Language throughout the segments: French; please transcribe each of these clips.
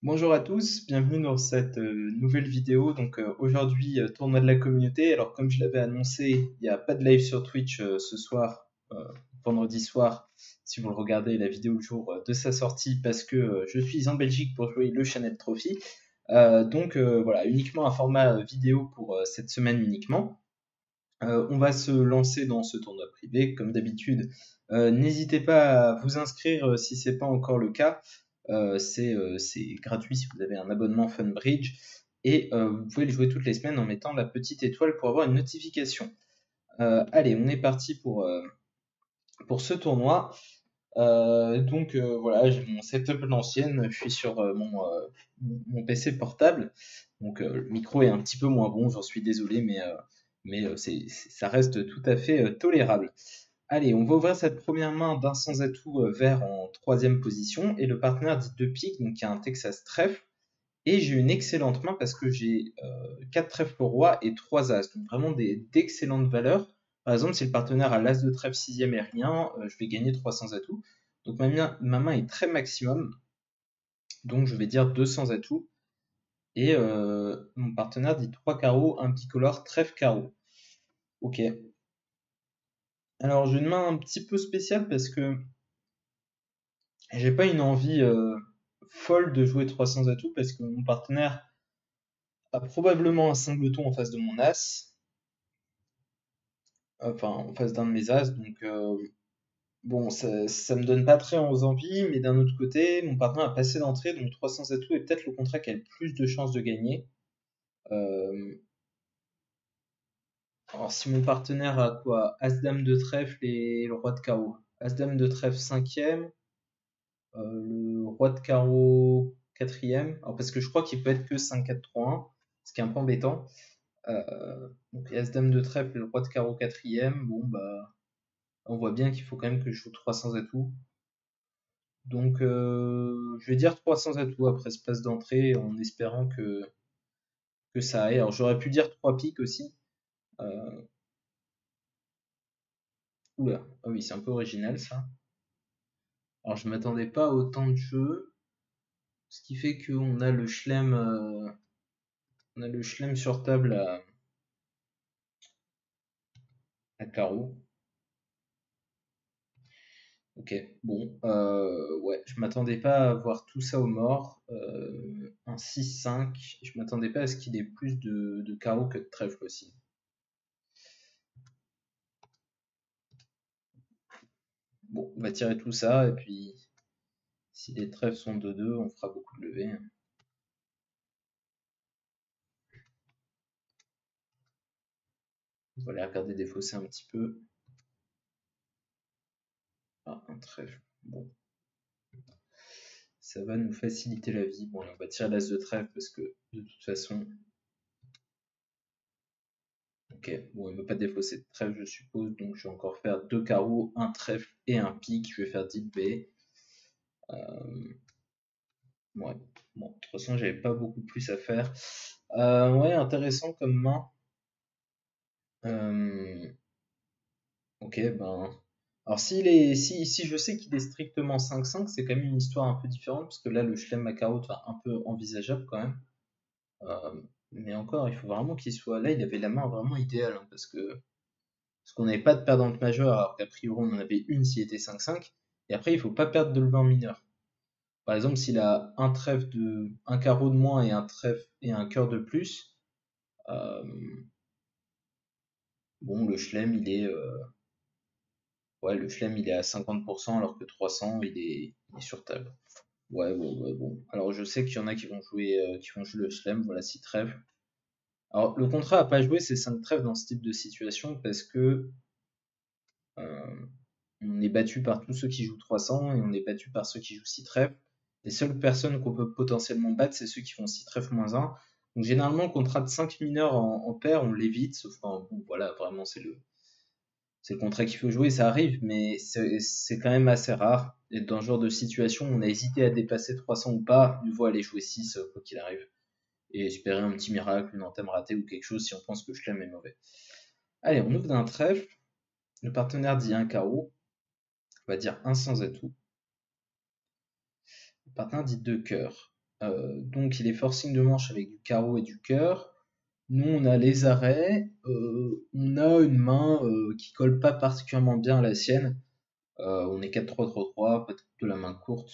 Bonjour à tous, bienvenue dans cette nouvelle vidéo. Aujourd'hui, tournoi de la communauté. Alors comme je l'avais annoncé, il n'y a pas de live sur Twitch ce soir, vendredi soir, si vous le regardez la vidéo le jour de sa sortie, parce que je suis en Belgique pour jouer le Channel Trophy. Voilà, uniquement un format vidéo pour cette semaine uniquement. On va se lancer dans ce tournoi privé, comme d'habitude. N'hésitez pas à vous inscrire si ce n'est pas encore le cas. C'est gratuit si vous avez un abonnement Funbridge. Et vous pouvez le jouer toutes les semaines en mettant la petite étoile pour avoir une notification. Allez, on est parti pour ce tournoi. Voilà, j'ai mon setup à l'ancienne. Je suis sur mon PC portable. Le micro est un petit peu moins bon, j'en suis désolé, mais ça reste tout à fait tolérable. Allez, on va ouvrir cette première main d'un sans atout vert en troisième position et le partenaire dit 2 piques, donc il y a un Texas trèfle. Et j'ai une excellente main parce que j'ai 4 trèfles au roi et 3 as, donc vraiment d'excellentes valeurs. Par exemple, si le partenaire a l'as de trèfle sixième et rien, je vais gagner 300 atouts. Donc ma main est très maximum, donc je vais dire 200 atouts. Et mon partenaire dit 3 carreaux, un bicolore, trèfle carreau. Ok. Alors j'ai une main un petit peu spéciale parce que j'ai pas une envie folle de jouer 300 atouts parce que mon partenaire a probablement un singleton en face de mon as, enfin en face d'un de mes as, donc bon, ça me donne pas très envie, mais d'un autre côté, mon partenaire a passé d'entrée, donc 300 atouts est peut-être le contrat qui a le plus de chances de gagner. Euh, alors si mon partenaire a quoi? As-dame de trèfle et le roi de carreau. As-dame de trèfle cinquième, le roi de carreau quatrième. Alors parce que je crois qu'il peut être que 5-4-3-1, ce qui est un peu embêtant. Donc As-dame de trèfle et le roi de carreau quatrième. Bon bah on voit bien qu'il faut quand même que je joue 300 atouts. Donc je vais dire 300 atouts après ce passe d'entrée en espérant que ça aille. Alors j'aurais pu dire 3 piques aussi. Euh, Oula, ah oui, c'est un peu original ça. Alors je m'attendais pas à autant de jeux, ce qui fait qu'on a on a le chelem sur table à carreau. Ok, bon, ouais, je m'attendais pas à voir tout ça au mort. Un 6-5, je m'attendais pas à ce qu'il ait plus de carreaux que de trèfle aussi. Bon, on va tirer tout ça, et puis si les trèfles sont de 2, on fera beaucoup de levées. On va les regarder défausser un petit peu. Ah, un trèfle. Bon, ça va nous faciliter la vie. Bon, on va tirer l'as de trèfle parce que de toute façon. Ok, bon, il ne veut pas défausser de trèfle, je suppose. Donc, je vais encore faire 2 carreaux, un trèfle et un pique. Je vais faire 10 B. Ouais, bon, de toute façon, j'avais pas beaucoup plus à faire. Ouais, intéressant comme main. Euh, ok, ben. Alors, si je sais qu'il est strictement 5-5, c'est quand même une histoire un peu différente, parce que là, le chelem à carreau devient un peu envisageable quand même. Mais encore, il faut vraiment qu'il soit là. Il avait la main vraiment idéale, hein, parce qu'on n'avait pas de perdante majeure, alors qu'a priori, on en avait une s'il était 5-5. Et après, il faut pas perdre de levant mineur. Par exemple, s'il a un carreau de moins et un trèfle et un cœur de plus, euh, bon, ouais, le chelem, il est à 50%, alors que 300, il est sur table. Ouais, ouais, ouais, bon. Alors, je sais qu'il y en a qui vont jouer le chelem, voilà, 6 trèfles. Alors, le contrat à pas jouer, c'est 5 trèfles dans ce type de situation parce que euh, on est battu par tous ceux qui jouent 300 et on est battu par ceux qui jouent 6 trèfles. Les seules personnes qu'on peut potentiellement battre, c'est ceux qui font 6 trèfles moins 1. Donc, généralement, le contrat de 5 mineurs en paire, on l'évite, sauf quand, bon, voilà, vraiment, c'est le contrat qu'il faut jouer, ça arrive, mais c'est quand même assez rare. Et dans ce genre de situation, on a hésité à dépasser 300 ou pas, mieux vaut aller jouer 6 quoi qu'il arrive. Et espérer un petit miracle, une antenne ratée ou quelque chose si on pense que Chelem est mauvais. Allez, on ouvre d'un trèfle. Le partenaire dit un carreau. On va dire un sans atout. Le partenaire dit deux cœurs. Donc il est forcing de manche avec du carreau et du cœur. Nous on a les arrêts, on a une main qui colle pas particulièrement bien à la sienne. On est 4-3-3-3, peut-être de la main courte.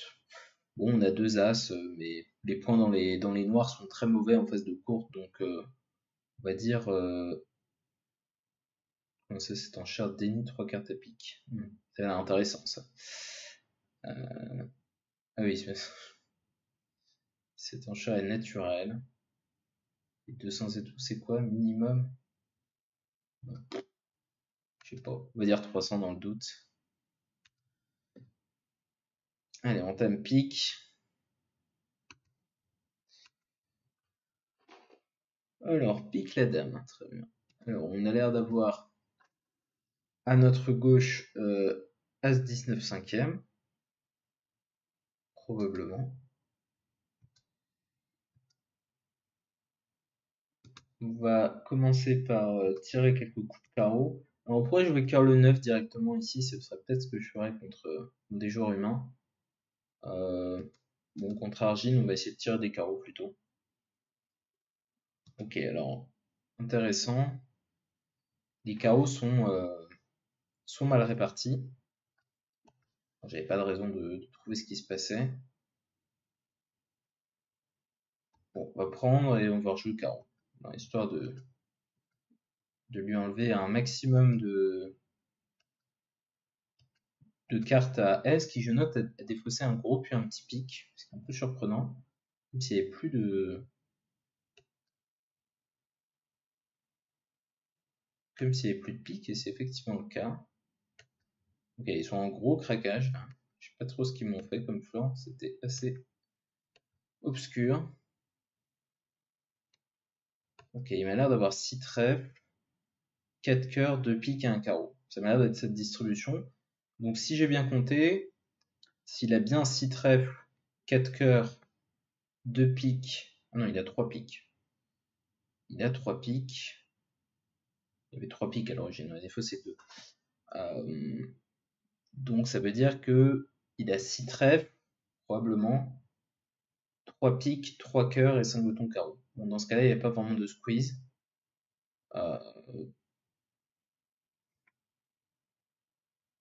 Bon, on a deux as, mais les points dans les noirs sont très mauvais en phase de courte, donc on va dire. Comment ça, c'est un char déni 3 cartes à pique. Ça a l'air intéressant ça. Ah oui, c'est un char naturel. Et 200 et tout, c'est quoi minimum? Je sais pas, on va dire 300 dans le doute. Allez, on entame pique. Alors, pique la dame, très bien. Alors, on a l'air d'avoir à notre gauche As 19 5e, probablement. On va commencer par tirer quelques coups de carreau. Alors, on pourrait jouer cœur le 9 directement ici, ce serait peut-être ce que je ferais contre des joueurs humains. Bon, contre Argine, on va essayer de tirer des carreaux plutôt. Ok, alors, intéressant. Les carreaux sont mal répartis. J'avais pas de raison de trouver ce qui se passait. Bon, on va prendre et on va rejouer carreau, histoire de lui enlever un maximum de cartes à S qui, je note, a défaussé un gros puis un petit pic, ce qui est un peu surprenant. Comme s'il n'y avait plus de. Comme s'il n'y avait plus de pic, et c'est effectivement le cas. Ok, ils sont en gros craquage. Je sais pas trop ce qu'ils m'ont fait comme flanc, c'était assez obscur. Ok, il m'a l'air d'avoir 6 trèfles, 4 cœurs, 2 piques et un carreau. Ça m'a l'air d'être cette distribution. Donc si j'ai bien compté, s'il a bien 6 trèfles, 4 cœurs, 2 piques. Ah non, il a 3 piques. Il a 3 piques. Il y avait 3 piques à l'origine, à défaut c'est 2. Donc ça veut dire que il a 6 trèfles, probablement, 3 piques, 3 cœurs et 5 boutons carreaux. Bon, dans ce cas-là, il n'y a pas vraiment de squeeze. Euh,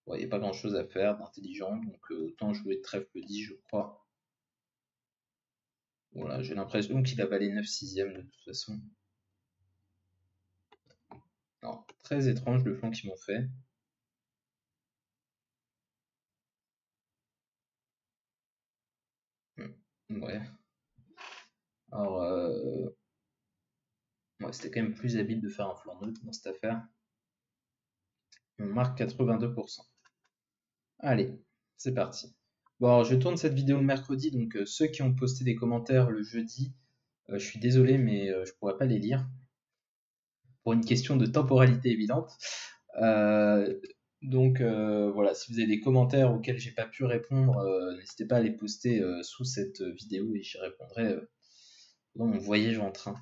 ouais, il n'y a pas grand-chose à faire d'intelligent, donc autant jouer trèfle 10, je crois. Voilà, j'ai l'impression qu'il a valé 9 sixièmes de toute façon. Non, très étrange le flanc qu'ils m'ont fait. Ouais. Alors, ouais, c'était quand même plus habile de faire un flanc neutre dans cette affaire. On marque 82%. Allez, c'est parti. Bon, alors, je tourne cette vidéo le mercredi, donc ceux qui ont posté des commentaires le jeudi, je suis désolé, mais je pourrais pas les lire pour une question de temporalité évidente. Euh, donc voilà, si vous avez des commentaires auxquels j'ai pas pu répondre, n'hésitez pas à les poster sous cette vidéo et j'y répondrai dans mon voyage en train.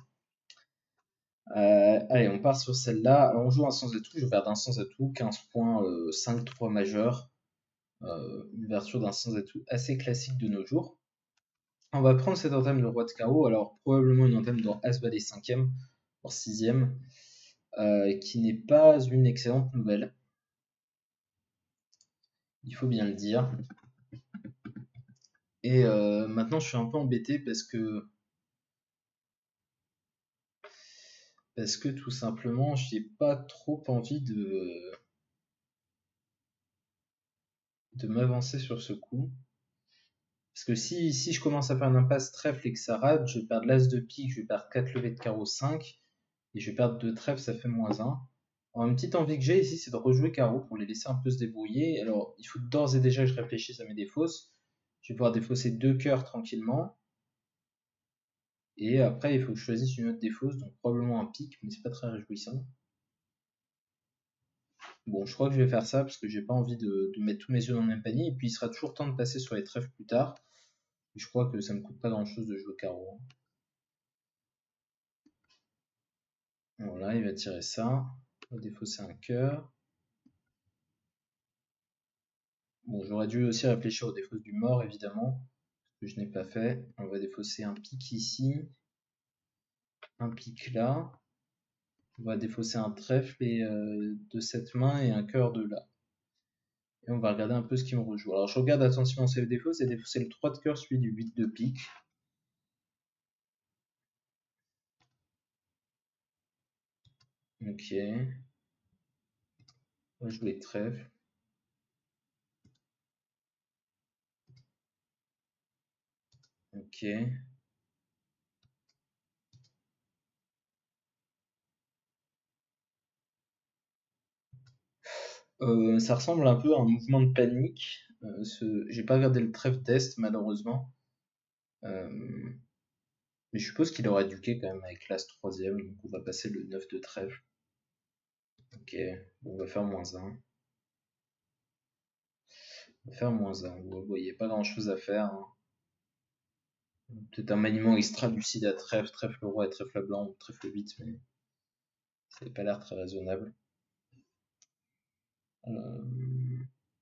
Allez, on part sur celle-là. Alors on joue un sens atout, je vais faire d'un sens atout, 15 points, 5-3 majeur. Une version d'un sens atout assez classique de nos jours. On va prendre cette entame de roi de carreau, alors probablement une entame dans As valet 5e, voire 6e, qui n'est pas une excellente nouvelle. Il faut bien le dire. Et maintenant je suis un peu embêté parce que tout simplement j'ai pas trop envie de m'avancer sur ce coup. Parce que si je commence à faire une impasse trèfle et que ça rate, je vais perdre l'as de pique, je vais perdre 4 levées de carreau 5, et je vais perdre 2 trèfles, ça fait -1. Alors, une petite envie que j'ai ici, c'est de rejouer carreau pour les laisser un peu se débrouiller. Alors, il faut d'ores et déjà que je réfléchisse à mes défausses. Je vais pouvoir défausser 2 cœurs tranquillement. Et après, il faut que je choisisse une autre défausse, donc probablement un pic, mais c'est pas très réjouissant. Bon, je crois que je vais faire ça parce que j'ai pas envie de mettre tous mes œufs dans le même panier. Et puis, il sera toujours temps de passer sur les trèfles plus tard. Et je crois que ça me coûte pas grand chose de jouer carreau. Voilà, il va tirer ça. On va défausser un cœur. Bon, j'aurais dû aussi réfléchir aux défausses du mort, évidemment. que je n'ai pas fait. On va défausser un pic ici, un pic là. On va défausser un trèfle de cette main et un cœur de là. Et on va regarder un peu ce qui me rejoue. Alors je regarde attentivement ces défauts, c'est défausser le 3 de cœur, celui du 8 de pique. Ok. On va jouer trèfle. Ok. Ça ressemble un peu à un mouvement de panique. J'ai pas regardé le trèfle test malheureusement. Mais je suppose qu'il aurait duqué quand même avec l'As troisième, donc on va passer le 9 de trèfle. Ok, bon, on va faire -1. On va faire -1. Vous voyez, pas grand chose à faire, hein. Peut-être un maniement extra lucide à trèfle, trèfle roi et trèfle blanc, ou trèfle 8, mais ça n'a pas l'air très raisonnable.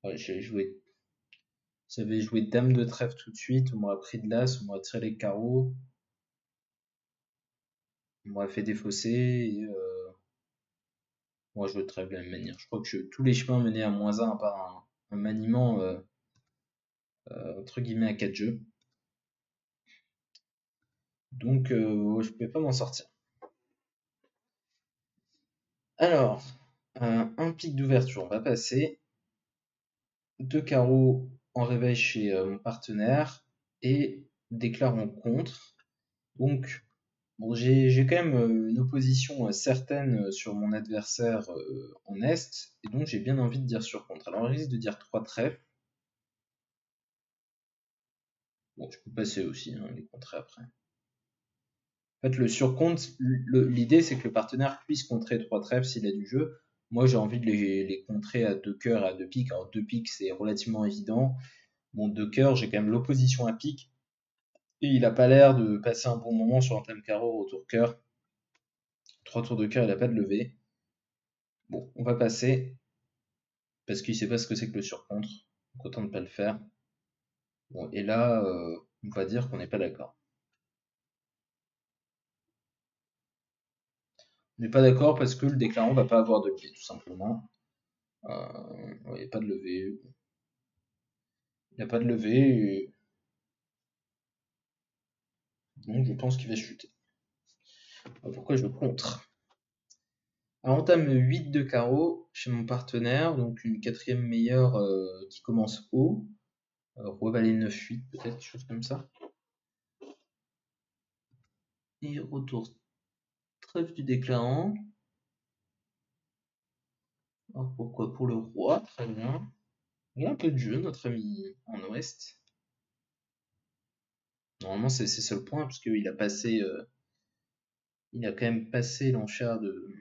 Ouais, j'avais joué dame de trèfle tout de suite, on m'aurait pris de l'As, on m'aurait tiré les carreaux, on m'aurait fait défausser, et moi je jouais de trèfle de la même manière. Je crois que tous les chemins menaient à -1 à part un maniement entre guillemets à 4 jeux. Donc je ne pouvais pas m'en sortir. Alors, un pic d'ouverture, on va passer. 2 carreaux en réveil chez mon partenaire et déclare en contre. Donc, bon, j'ai quand même une opposition certaine sur mon adversaire en Est, et donc j'ai bien envie de dire sur contre. Alors, il risque de dire 3 trèfles. Bon, je peux passer aussi, hein, les contrées après. En fait, le surcompte, l'idée c'est que le partenaire puisse contrer 3 trèfles s'il a du jeu. Moi, j'ai envie de les contrer à 2 cœurs et à 2 piques. Alors, 2 piques, c'est relativement évident. Bon, 2 cœurs, j'ai quand même l'opposition à pique. Et il a pas l'air de passer un bon moment sur un thème carreau retour cœur. 3 tours de cœur, il a pas de levée. Bon, on va passer. Parce qu'il sait pas ce que c'est que le surcontre. Donc autant ne pas le faire. Bon, et là, on va dire qu'on n'est pas d'accord. On n'est pas d'accord parce que le déclarant va pas avoir de levée, tout simplement. Il n'y a pas de levée. Il n'y a pas de levée. Donc je pense qu'il va chuter. Pourquoi je contre? Alors, entame 8 de carreau chez mon partenaire, donc une quatrième meilleure qui commence haut. Roi valet 9-8, peut-être, quelque chose comme ça. Et retour trèfle du déclarant. Alors pourquoi? Pour le roi, très bien. Il y a un peu de jeu, notre ami en ouest. Normalement, c'est ses seuls points, parce qu'il a passé. Il a quand même passé l'enchère de.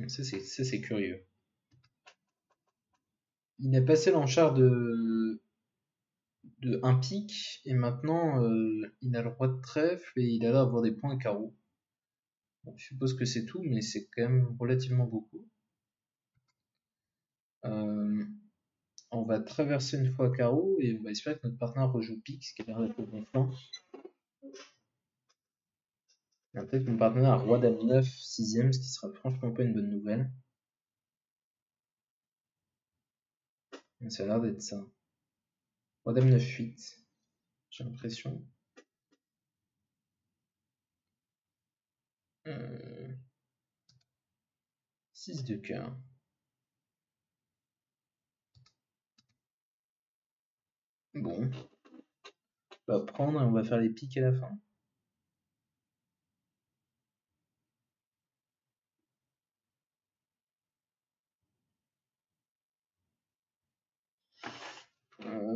Ça, c'est curieux. Il a passé l'enchère de un pic, et maintenant, il a le roi de trèfle, et il a l'air d'avoir des points carreaux. Bon, je suppose que c'est tout, mais c'est quand même relativement beaucoup. On va traverser une fois carreau, et on va espérer que notre partenaire rejoue pique, ce qui a l'air d'être le bon flanc. Peut-être que mon partenaire a roi dame 9, 6ème, ce qui sera franchement pas une bonne nouvelle. Mais ça a l'air d'être ça. Roi dame 9, 8, j'ai l'impression. 6 de cœur. Bon. On va prendre et on va faire les piques à la fin.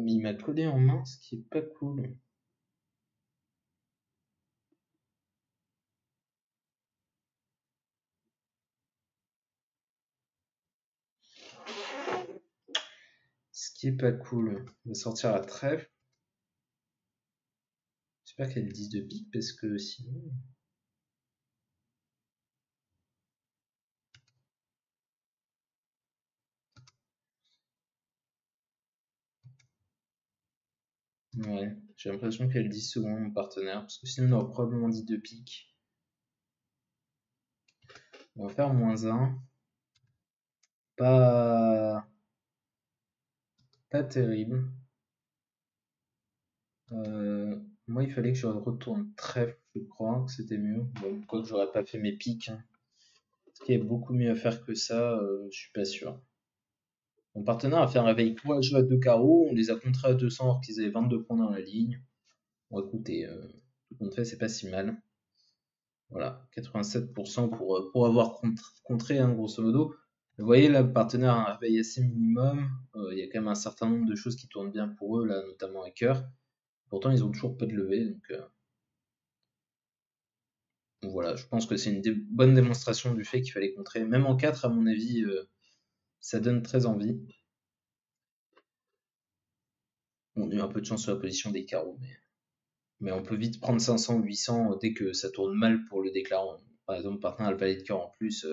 Mais il m'a collé en main, ce qui est pas cool. Ce qui est pas cool. On va sortir la trèfle. J'espère qu'il y a le 10 de pique parce que sinon. Ouais, j'ai l'impression qu'elle dit second mon partenaire, parce que sinon on aurait probablement dit 2 piques. On va faire -1. Pas, pas terrible. Moi, il fallait que je retourne trèfle, je crois que c'était mieux. Bon, quoique j'aurais pas fait mes piques, hein. Est-ce qu'il y a beaucoup mieux à faire que ça? Je suis pas sûr. Mon partenaire a fait un réveil courageux à 2 carreaux, on les a contrés à 200 alors qu'ils avaient 22 points dans la ligne. Bon, écoutez, tout compte fait, c'est pas si mal. Voilà, 87% pour avoir contré, hein, grosso modo. Vous voyez, là, le partenaire a un réveil assez minimum. Il y a quand même un certain nombre de choses qui tournent bien pour eux, là, notamment à cœur. Pourtant, ils ont toujours pas de levée, donc voilà, je pense que c'est une bonne démonstration du fait qu'il fallait contrer. Même en 4, à mon avis, ça donne très envie. On a eu un peu de chance sur la position des carreaux, mais on peut vite prendre 500 ou 800 dès que ça tourne mal pour le déclarant. Par exemple, partenaire a le valet de cœur en plus,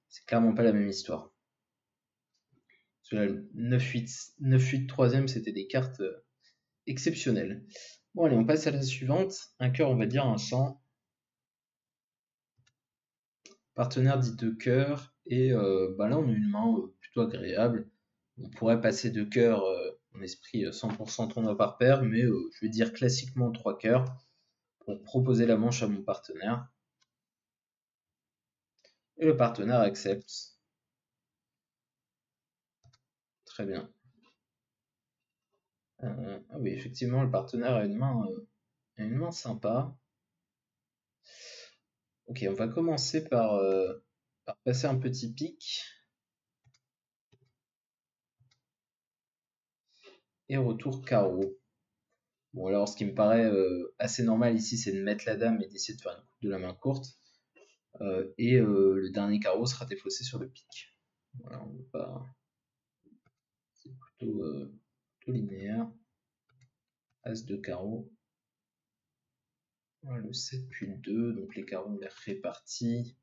c'est clairement pas la même histoire. Parce que là, le 9-8 troisième, c'était des cartes exceptionnelles. Bon, allez, on passe à la suivante. Un cœur, on va dire un 100. Partenaire dit 2 cœurs. Et bah là, on a une main plutôt agréable. On pourrait passer 2 cœurs en esprit 100% tournoi par paire, mais je vais dire classiquement 3 cœurs pour proposer la manche à mon partenaire. Et le partenaire accepte. Très bien. Ah oui, effectivement, le partenaire a une main sympa. Ok, on va commencer par passer un petit pic. Et retour carreau. Bon, alors ce qui me paraît assez normal ici, c'est de mettre la dame et d'essayer de faire une coupe de la main courte. Et le dernier carreau sera défaussé sur le pic. Voilà, on veut pas. C'est plutôt linéaire. As de carreau. Voilà, le 7 puis le 2, donc les carreaux ont l'air répartis.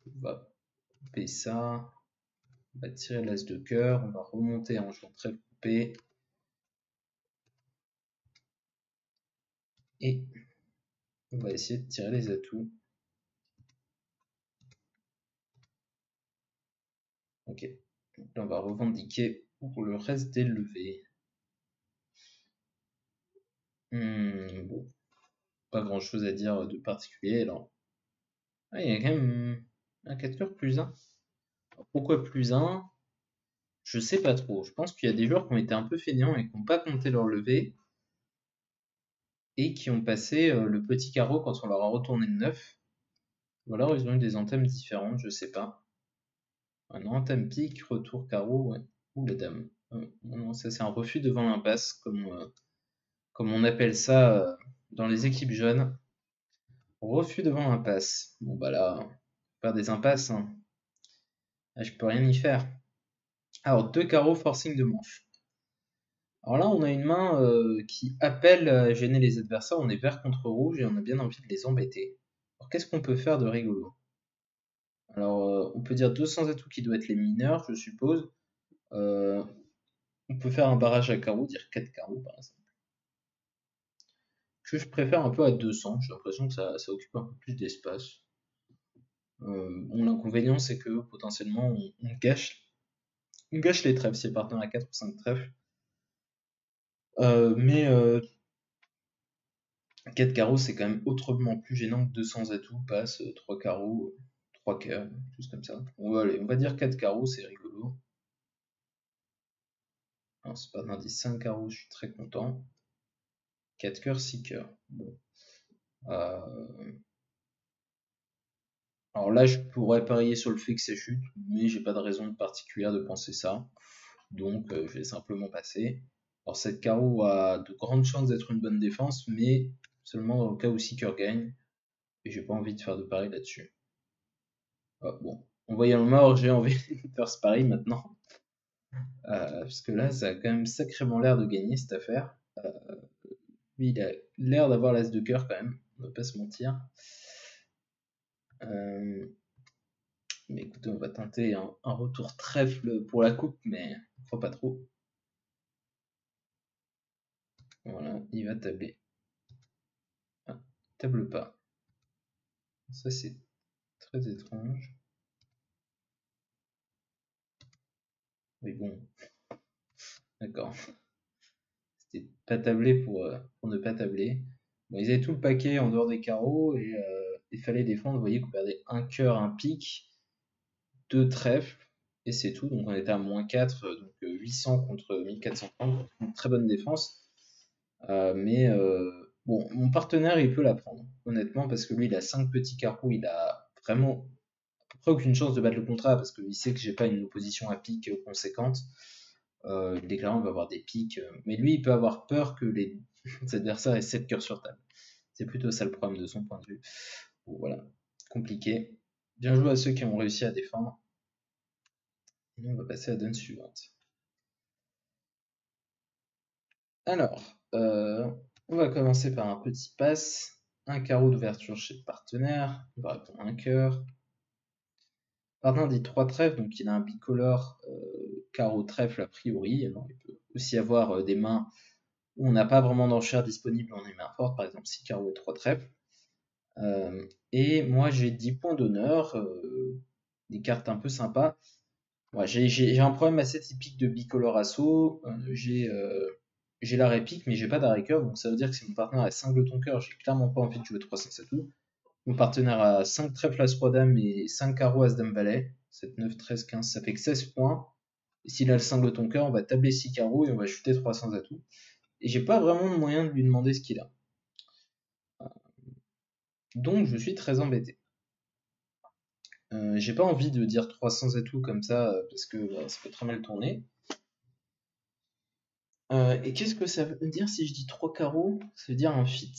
On va couper ça. On va tirer l'as de cœur. On va remonter en jouant très coupé. Et on va essayer de tirer les atouts. Ok. Donc là, on va revendiquer pour le reste des levées. Bon, pas grand chose à dire de particulier. Alors, ah, il y a quand même un 4 cœurs plus 1. Pourquoi plus 1? Je sais pas trop. Je pense qu'il y a des joueurs qui ont été un peu feignants et qui n'ont pas compté leur levée et qui ont passé le petit carreau quand on leur a retourné le 9. Ou alors ils ont eu des anthèmes différentes, je sais pas. Un anthème pique, retour carreau, ouais. Ou la dame. Non, ça c'est un refus devant l'impasse, comme on appelle ça dans les équipes jeunes. Refus devant l'impasse. Bon bah là, faire des impasses, hein. Là, je peux rien y faire. Alors, deux carreaux, forcing de manche. Alors là, on a une main qui appelle à gêner les adversaires. On est vert contre rouge et on a bien envie de les embêter. Alors, qu'est-ce qu'on peut faire de rigolo? Alors, on peut dire 200 atouts qui doivent être les mineurs, je suppose. Euh, on peut faire un barrage à carreaux, dire 4 carreaux par exemple. Que je préfère un peu à 200, j'ai l'impression que ça occupe un peu plus d'espace. Bon, l'inconvénient, c'est que potentiellement, on gâche les trèfles si le partenaire a 4 ou 5 trèfles. Mais 4 carreaux, c'est quand même autrement plus gênant que 200 atouts, passe 3 carreaux, 3 cœurs, choses comme ça. On va dire 4 carreaux, c'est rigolo. Alors, c'est pas d'indice 5 carreaux, je suis très content. 4 cœurs, 6 cœurs. Bon. Euh, Alors là, je pourrais parier sur le fait que c'est chute, mais j'ai pas de raison particulière de penser ça. Donc, je vais simplement passer. Alors, cette carreau a de grandes chances d'être une bonne défense, mais seulement dans le cas où 6 cœurs gagne. Et j'ai pas envie de faire de pari là-dessus. Ah, bon, en voyant le mort, j'ai envie de faire ce pari maintenant. Parce que là, ça a quand même sacrément l'air de gagner cette affaire. Lui, il a l'air d'avoir l'as de cœur quand même, on va pas se mentir. Euh, mais écoutez, on va tenter un retour trèfle pour la coupe, mais je crois pas trop. Voilà, il va tabler. Ah, table pas. Ça, c'est très étrange. Mais bon, d'accord. C'était pas tablé pour ne pas tabler. Bon, ils avaient tout le paquet en dehors des carreaux et il fallait défendre. Vous voyez qu'on perdait un cœur, un pique, deux trèfles et c'est tout. Donc on était à -4, donc 800 contre 1430. Une très bonne défense. Mais bon, mon partenaire il peut la prendre, honnêtement, parce que lui il a 5 petits carreaux. Il a vraiment à peu près aucune chance de battre le contrat parce qu'il sait que j'ai pas une opposition à pique conséquente. Les clairement, on va avoir des pics. Mais lui, il peut avoir peur que les adversaires aient 7 cœurs sur table. C'est plutôt ça le problème de son point de vue. Bon, voilà, compliqué. Bien joué à ceux qui ont réussi à défendre. Et nous, on va passer à la donne suivante. Alors, on va commencer par un petit pass. Un carreau d'ouverture chez le partenaire. On va répondre un cœur. Le partenaire dit 3 trèfles, donc il a un bicolore carreau trèfle a priori. Alors, il peut aussi avoir des mains où on n'a pas vraiment d'enchères disponibles, on est main forte, par exemple 6 carreaux et 3 trèfles. Et moi j'ai 10 points d'honneur, des cartes un peu sympas. Ouais, j'ai un problème assez typique de bicolore assaut. J'ai l'arrêt pique, mais j'ai pas d'arrêt cœur, donc ça veut dire que si mon partenaire a 5 ton cœur, j'ai clairement pas envie de jouer 300 atouts. Mon partenaire a 5 trèfles as roi dame et 5 carreaux as dame valet. 7, 9, 13, 15, ça fait que 16 points. Et s'il a le 5 ton cœur, on va tabler 6 carreaux et on va shooter 300 atouts. Et j'ai pas vraiment de moyen de lui demander ce qu'il a. Donc je suis très embêté. J'ai pas envie de dire 300 atouts comme ça parce que ça peut très mal tourner. Et qu'est-ce que ça veut dire si je dis 3 carreaux? Ça veut dire un fit.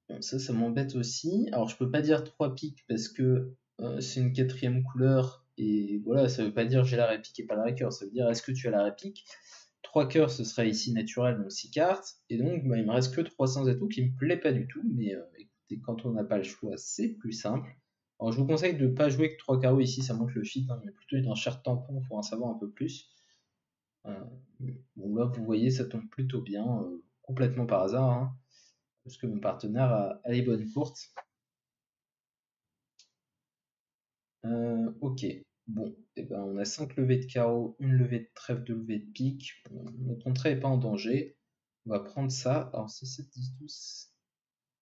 Bon, ça m'embête aussi. Alors je peux pas dire 3 piques parce que c'est une quatrième couleur et voilà, ça veut pas dire j'ai la répique et pas la cœur. Ça veut dire est-ce que tu as la répique? 3 cœurs ce serait ici naturel, donc 6 cartes. Et donc bah, il me reste que 300 atouts qui me plaît pas du tout. Mais écoutez, quand on n'a pas le choix, c'est plus simple. Alors je vous conseille de ne pas jouer que 3 carreaux ici, ça montre le fit, hein, mais plutôt dans cher tampon pour en savoir un peu plus. Euh, bon là vous voyez ça tombe plutôt bien, complètement par hasard, hein, parce que mon partenaire a les bonnes courtes. Ok, bon, et ben on a 5 levées de carreau, une levée de trèfle, deux levées de pique. Notre contrat n'est pas en danger. On va prendre ça. Alors c'est 7, 10, 12.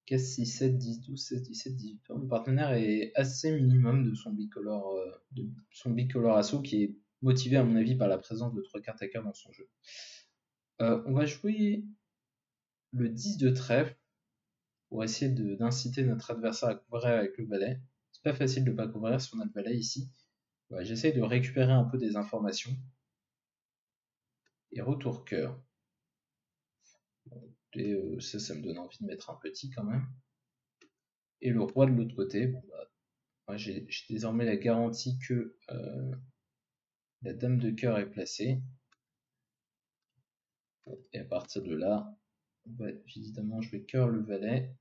Casse 6, 7, 10, 12, 16, 17, 18. Mon partenaire est assez minimum de son bicolore assaut qui est motivé à mon avis par la présence de 3 cartes à cœur dans son jeu. On va jouer le 10 de trèfle pour essayer d'inciter notre adversaire à couvrir avec le valet. C'est pas facile de pas couvrir si on a le valet ici. Ouais, j'essaye de récupérer un peu des informations. Et retour cœur. Et ça me donne envie de mettre un petit quand même. Et le roi de l'autre côté. Bon, bah, j'ai désormais la garantie que la dame de cœur est placée. Et à partir de là, on va évidemment jouer cœur le valet.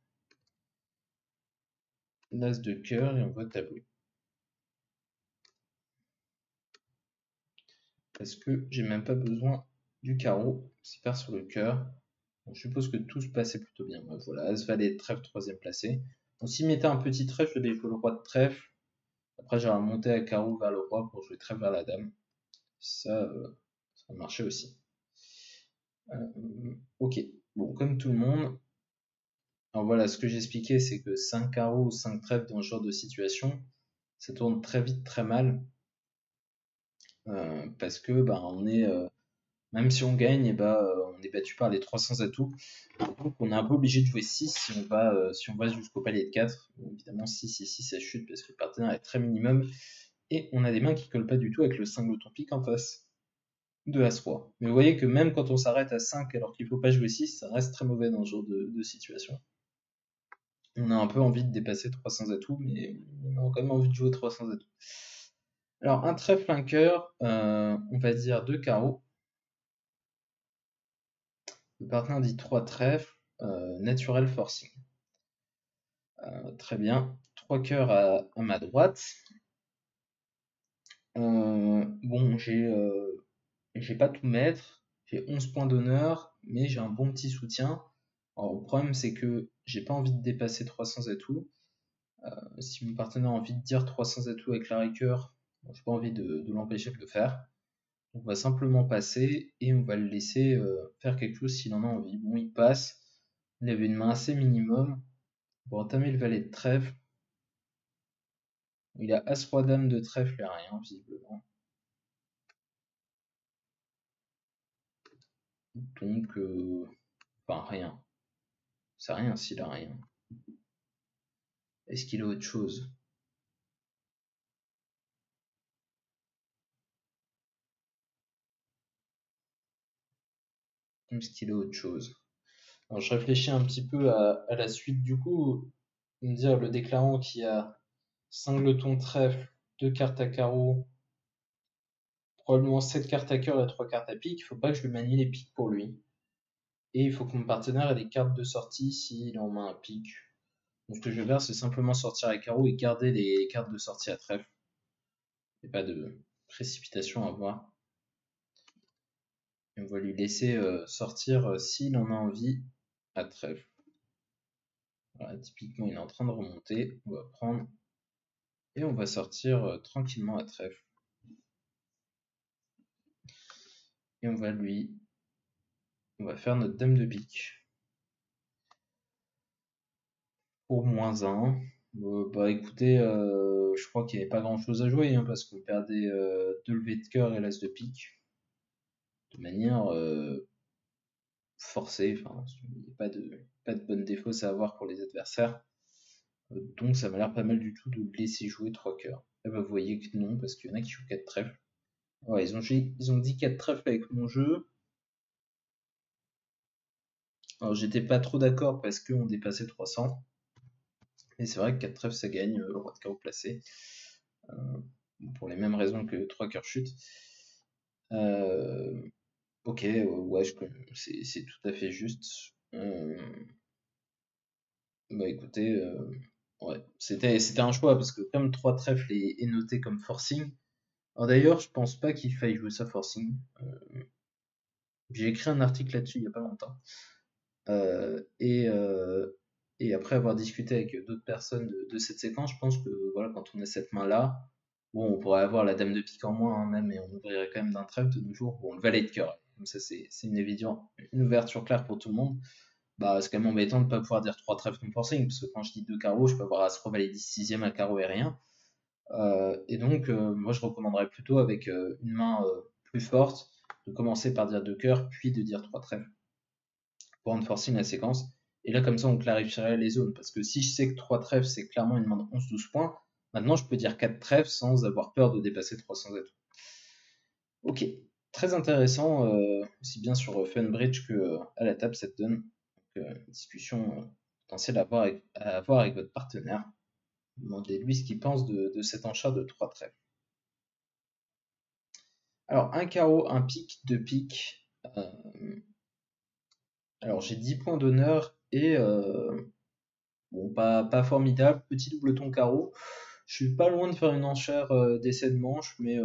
L'as de cœur et on va tabouer. Parce que j'ai même pas besoin du carreau. C'est part sur le cœur. Donc, je suppose que tout se passait plutôt bien. Voilà, As valet trèfle troisième placé. Donc s'il mettait un petit trèfle, je vais jouer le roi de trèfle. Après j'aurais monté à carreau vers le roi pour jouer trèfle vers la dame. Ça marchait aussi. Ok, bon comme tout le monde. Alors voilà, ce que j'expliquais, c'est que 5 carreaux ou 5 trèfles dans ce genre de situation, ça tourne très vite très mal. Parce que bah, même si on gagne, et bah, on est battu par les 300 atouts. Donc on est un peu obligé de jouer 6 si on va jusqu'au palier de 4. Bon, évidemment 6 ici ça chute parce que le partenaire est très minimum. Et on a des mains qui collent pas du tout avec le 5 loton pique en face de As-Roi. Mais vous voyez que même quand on s'arrête à 5 alors qu'il faut pas jouer 6, ça reste très mauvais dans ce genre de situation. On a un peu envie de dépasser 300 atouts, mais on a quand même envie de jouer 300 atouts. Alors un trèfle, un cœur, on va dire 2 carreaux. Le partenaire dit 3 trèfles, naturel forcing. Très bien. 3 cœurs à ma droite. Bon, j'ai pas tout mettre. J'ai 11 points d'honneur, mais j'ai un bon petit soutien. Alors, le problème, c'est que j'ai pas envie de dépasser 300 atouts. Si mon partenaire a envie de dire 300 atouts avec la rigueur, bon, j'ai pas envie de l'empêcher de le faire. On va simplement passer et on va le laisser faire quelque chose s'il en a envie. Bon, il passe. Il avait une main assez minimum. Pour entamer le valet de trèfle. Il a As-Roi Dame de trèfle et rien, visiblement. Donc, enfin, rien. C'est rien s'il a rien. Est-ce qu'il a autre chose? Est-ce qu'il a autre chose? Alors, je réfléchis un petit peu à la suite du coup. Me dire le déclarant qui a Singleton trèfle, 2 cartes à carreau, probablement 7 cartes à cœur et 3 cartes à pique. Il faut pas que je lui manie les piques pour lui. Et il faut que mon partenaire ait des cartes de sortie s'il en a un pique. Donc ce que je vais faire, c'est simplement sortir à carreau et garder les cartes de sortie à trèfle. Il n'y a pas de précipitation à avoir. Et on va lui laisser sortir s'il en a envie à trèfle. Voilà, typiquement, il est en train de remonter. On va prendre et on va sortir tranquillement à trèfle. Et on va faire notre dame de pique. Pour -1. Bah écoutez, je crois qu'il n'y avait pas grand chose à jouer hein, parce qu'on perdait 2 levées de cœur et l'as de pique de manière forcée. Enfin, il n'y a pas de bonne défausse à avoir pour les adversaires. Donc ça m'a l'air pas mal du tout de laisser jouer 3 cœurs. Là bah, vous voyez que non, parce qu'il y en a qui jouent 4 trèfles. Ouais, ils ont dit 4 trèfles avec mon jeu. Alors j'étais pas trop d'accord parce qu'on dépassait 300. Mais c'est vrai que 4 trèfles ça gagne, le roi de carreau placé. Pour les mêmes raisons que 3 cœurs chute. Euh, ok, ouais, c'est tout à fait juste. Bah écoutez, ouais, c'était un choix parce que comme 3 trèfles est noté comme forcing. Alors d'ailleurs, je pense pas qu'il faille jouer ça forcing. J'ai écrit un article là-dessus il y a pas longtemps. Euh, et, euh, et après avoir discuté avec d'autres personnes de cette séquence, je pense que voilà, quand on a cette main-là, bon, on pourrait avoir la dame de pique en moins, hein, même, et on ouvrirait quand même d'un trèfle de nos jours. Bon, le valet de cœur, comme ça, c'est une ouverture claire pour tout le monde. Bah, c'est quand même embêtant de ne pas pouvoir dire 3 trèfles non forcing, parce que quand je dis 2 carreaux, je peux avoir As-Roi valet 10 sixième à carreau et rien. Et donc, moi, je recommanderais plutôt avec une main plus forte, de commencer par dire 2 cœurs, puis de dire 3 trèfles pour renforcer la séquence. Et là, comme ça, on clarifierait les zones. Parce que si je sais que 3 trèfles, c'est clairement une main de 11-12 points, maintenant, je peux dire 4 trèfles sans avoir peur de dépasser 300 atouts. Ok, très intéressant, aussi bien sur Funbridge que à la table, cette donne. Donc, discussion potentielle à avoir avec votre partenaire. Demandez-lui ce qu'il pense de cette enchère de 3 trèfles. Alors, un carreau, un pique, deux piques. Alors, j'ai 10 points d'honneur et bon, pas formidable. Petit doubleton carreau. Je suis pas loin de faire une enchère d'essai de manche, mais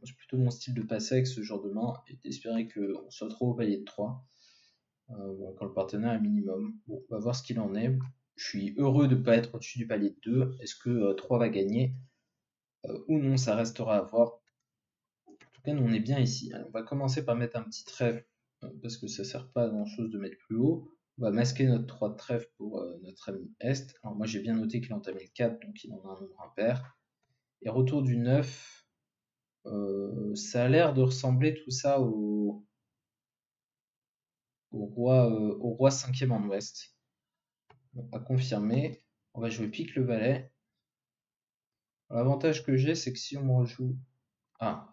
c'est plutôt mon style de passer avec ce genre de main et d'espérer qu'on soit trop au palier de 3 bon, quand le partenaire est minimum. Bon, on va voir ce qu'il en est. Je suis heureux de ne pas être au-dessus du palier de 2. Est-ce que 3 va gagner ou non? Ça restera à voir. En tout cas, nous on est bien ici. Alors, on va commencer par mettre un petit trèfle parce que ça sert pas à grand chose de mettre plus haut. On va masquer notre 3 de trèfle pour notre ami Est. Alors moi j'ai bien noté qu'il a entamé le 4, donc il en a un nombre impair. Et retour du 9, ça a l'air de ressembler tout ça au roi 5e en ouest. On va confirmer. On va jouer pique le valet. L'avantage que j'ai, c'est que si on me rejoue. Ah,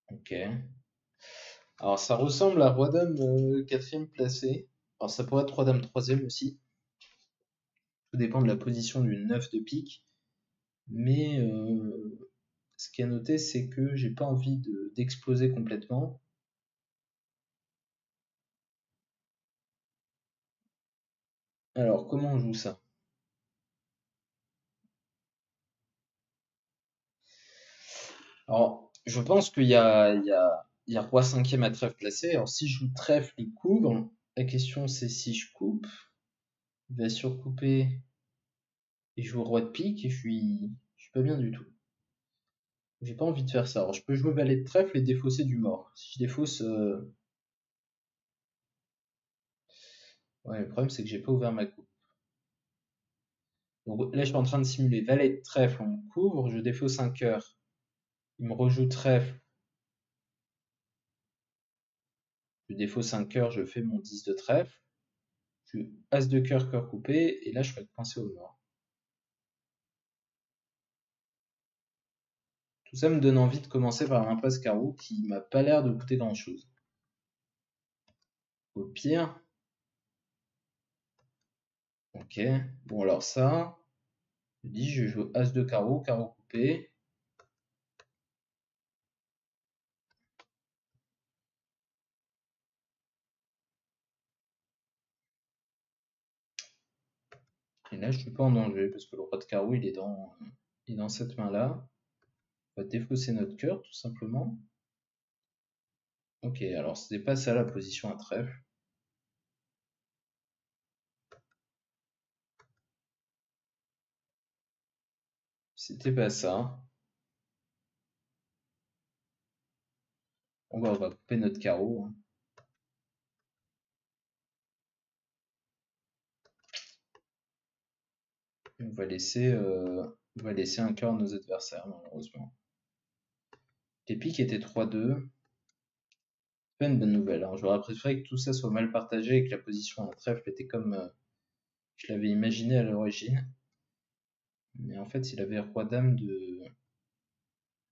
ok. Alors ça ressemble à roi dame 4e placé. Alors ça pourrait être roi dame 3e aussi. Tout dépend de la position du 9 de pique. Mais ce qui est à noter, c'est que j'ai pas envie d'exploser complètement. Alors comment on joue ça? Alors Je pense qu'il y a roi cinquième à trèfle placé. Alors si je joue trèfle, il couvre. La question c'est si je coupe. Il va surcouper et je joue roi de pique et je suis pas bien du tout. J'ai pas envie de faire ça. Alors je peux jouer valet de trèfle et défausser du mort. Si je défausse, ouais, le problème c'est que j'ai pas ouvert ma coupe. Donc là je suis en train de simuler valet de trèfle, on me couvre, je défausse un cœur. Il me rejoue trèfle, je défausse un cœur, je fais mon 10 de trèfle. Je as de cœur, cœur coupé, et là je serais coincé au mort. Tout ça me donne envie de commencer par l'impasse carreau qui m'a pas l'air de coûter grand chose. Au pire. Ok. Bon alors ça. Je dis je joue as de carreau, carreau coupé. Et là je suis pas en danger parce que le roi de carreau il est dans cette main-là. On va défausser notre cœur tout simplement. Ok, alors c'était pas ça la position à trèfle. C'était pas ça. On va couper notre carreau, hein. On va laisser un cœur à nos adversaires, malheureusement. Les piques étaient 3-2. C'est pas une bonne nouvelle, hein. J'aurais préféré que tout ça soit mal partagé et que la position à trèfle était comme je l'avais imaginé à l'origine. Mais en fait, il avait roi-dame de.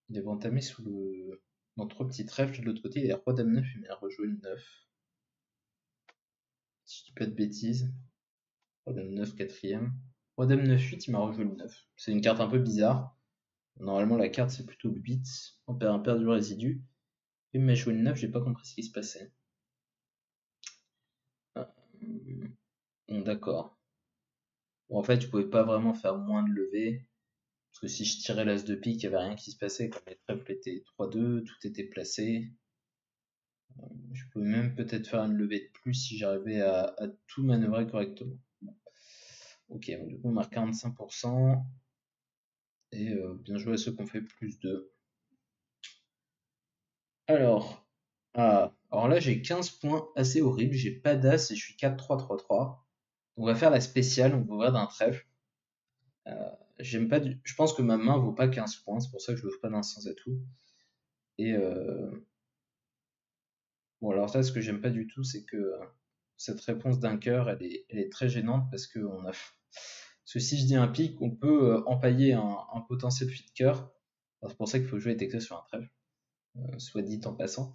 Il avait entamé dans trois petits trèfles. De l'autre côté, il avait roi-dame 9, il m'a rejoué le 9. Si je dis pas de bêtises. Roi-dame 9, quatrième. Roi-dame 9-8, il m'a rejoué le 9. C'est une carte un peu bizarre. Normalement, la carte, c'est plutôt le 8. On perd un paire du résidu. Il m'a joué le 9, j'ai pas compris ce qui se passait. Ah, bon, d'accord. Bon, en fait, je pouvais pas vraiment faire moins de levée. Parce que si je tirais l'as de pique, il n'y avait rien qui se passait. Comme les trèfles étaient 3-2, tout était placé. Je pouvais même peut-être faire une levée de plus si j'arrivais à tout manœuvrer correctement. Bon. Ok, du coup on marque 45%. Et bien joué à ceux qui ont fait plus de. Alors là j'ai 15 points assez horribles. J'ai pas d'as et je suis 4-3-3-3. On va faire la spéciale, on va ouvrir d'un trèfle. J'aime pas Je pense que ma main vaut pas 15 points, c'est pour ça que je l'ouvre pas d'un sens à tout. Et bon, alors ça, ce que j'aime pas du tout, c'est que cette réponse d'un cœur, elle est très gênante parce que parce que si je dis un pic, on peut empailler un potentiel fit de cœur. C'est pour ça qu'il faut jouer Texas sur un trèfle, soit dit en passant.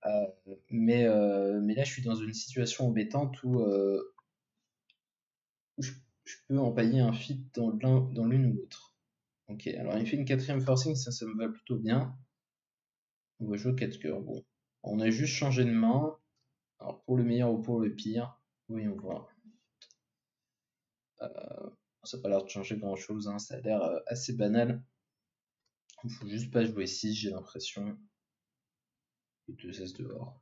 Euh, mais là, je suis dans une situation embêtante où je peux empailler un fit dans l'une ou l'autre. Ok, alors il fait une quatrième forcing, ça me va plutôt bien. On va jouer 4 cœurs. Bon, on a juste changé de main. Alors pour le meilleur ou pour le pire, voyons voir. Ça n'a pas l'air de changer grand chose, hein. Ça a l'air assez banal. Il faut juste pas jouer 6, j'ai l'impression. Il y a 2 As dehors.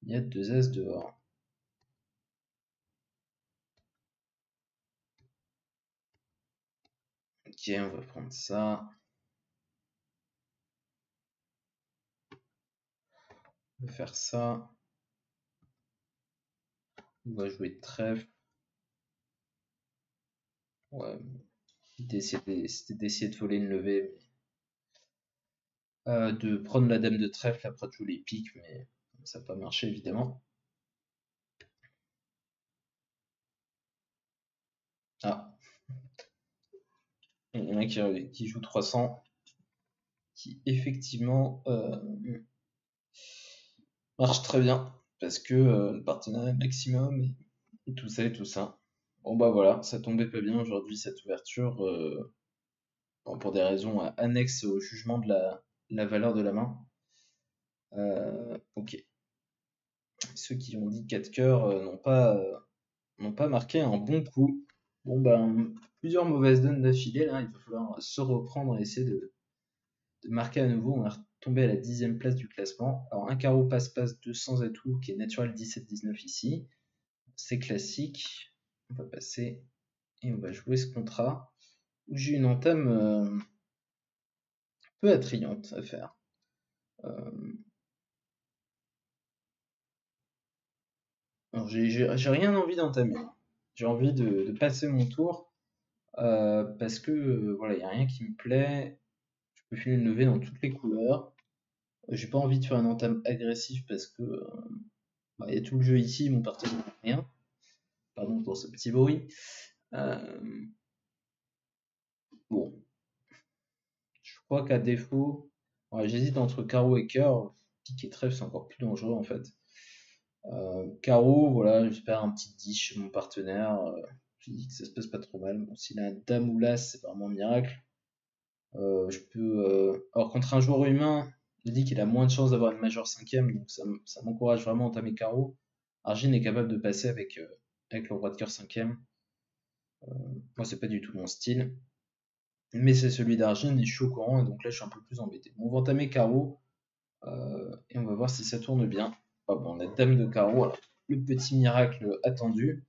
Il y a 2 As dehors. Ok, on va prendre ça. On va faire ça. On va jouer trèfle. Ouais, c'était d'essayer de voler une levée. De prendre la dame de trèfle après de jouer les piques, mais ça n'a pas marché évidemment. Ah, il y en a qui joue 300, qui effectivement marche très bien, parce que le partenariat maximum et tout ça et tout ça. Bon bah voilà, ça tombait pas bien aujourd'hui cette ouverture, bon, pour des raisons annexes au jugement de la valeur de la main. Ok. Ceux qui ont dit 4 cœurs n'ont pas marqué un bon coup. Bon ben, plusieurs mauvaises donnes d'affilée là, il va falloir se reprendre et essayer de marquer à nouveau. On est retombé à la 10e place du classement. Alors un carreau passe-passe 200 atouts qui est naturel 17-19 ici. C'est classique. On va passer et on va jouer ce contrat où j'ai une entame peu attrayante à faire. Alors j'ai rien envie d'entamer. J'ai envie de passer mon tour parce que voilà, il n'y a rien qui me plaît. Je peux filer une levée dans toutes les couleurs. J'ai pas envie de faire un entame agressif parce que il y a tout le jeu ici, mon partenaire n'a rien. Pardon pour ce petit bruit. Bon, je crois qu'à défaut, ouais, j'hésite entre carreau et cœur. Pique et trèfle, c'est encore plus dangereux en fait. Carreau, voilà, j'espère un petit 10 chez mon partenaire. Je dis que ça se passe pas trop mal. Bon, s'il a un dame ou l'as, c'est vraiment un miracle. Je peux. Alors, contre un joueur humain, je dis qu'il a moins de chances d'avoir une majeure cinquième, donc ça m'encourage vraiment à entamer carreau. Argine est capable de passer avec le roi de cœur cinquième. Moi, c'est pas du tout mon style. Mais c'est celui d'Argine et je suis au courant, et donc là, je suis un peu plus embêté. Bon, on va entamer carreau et on va voir si ça tourne bien. Ah bon, on a dame de carreau, alors le petit miracle attendu.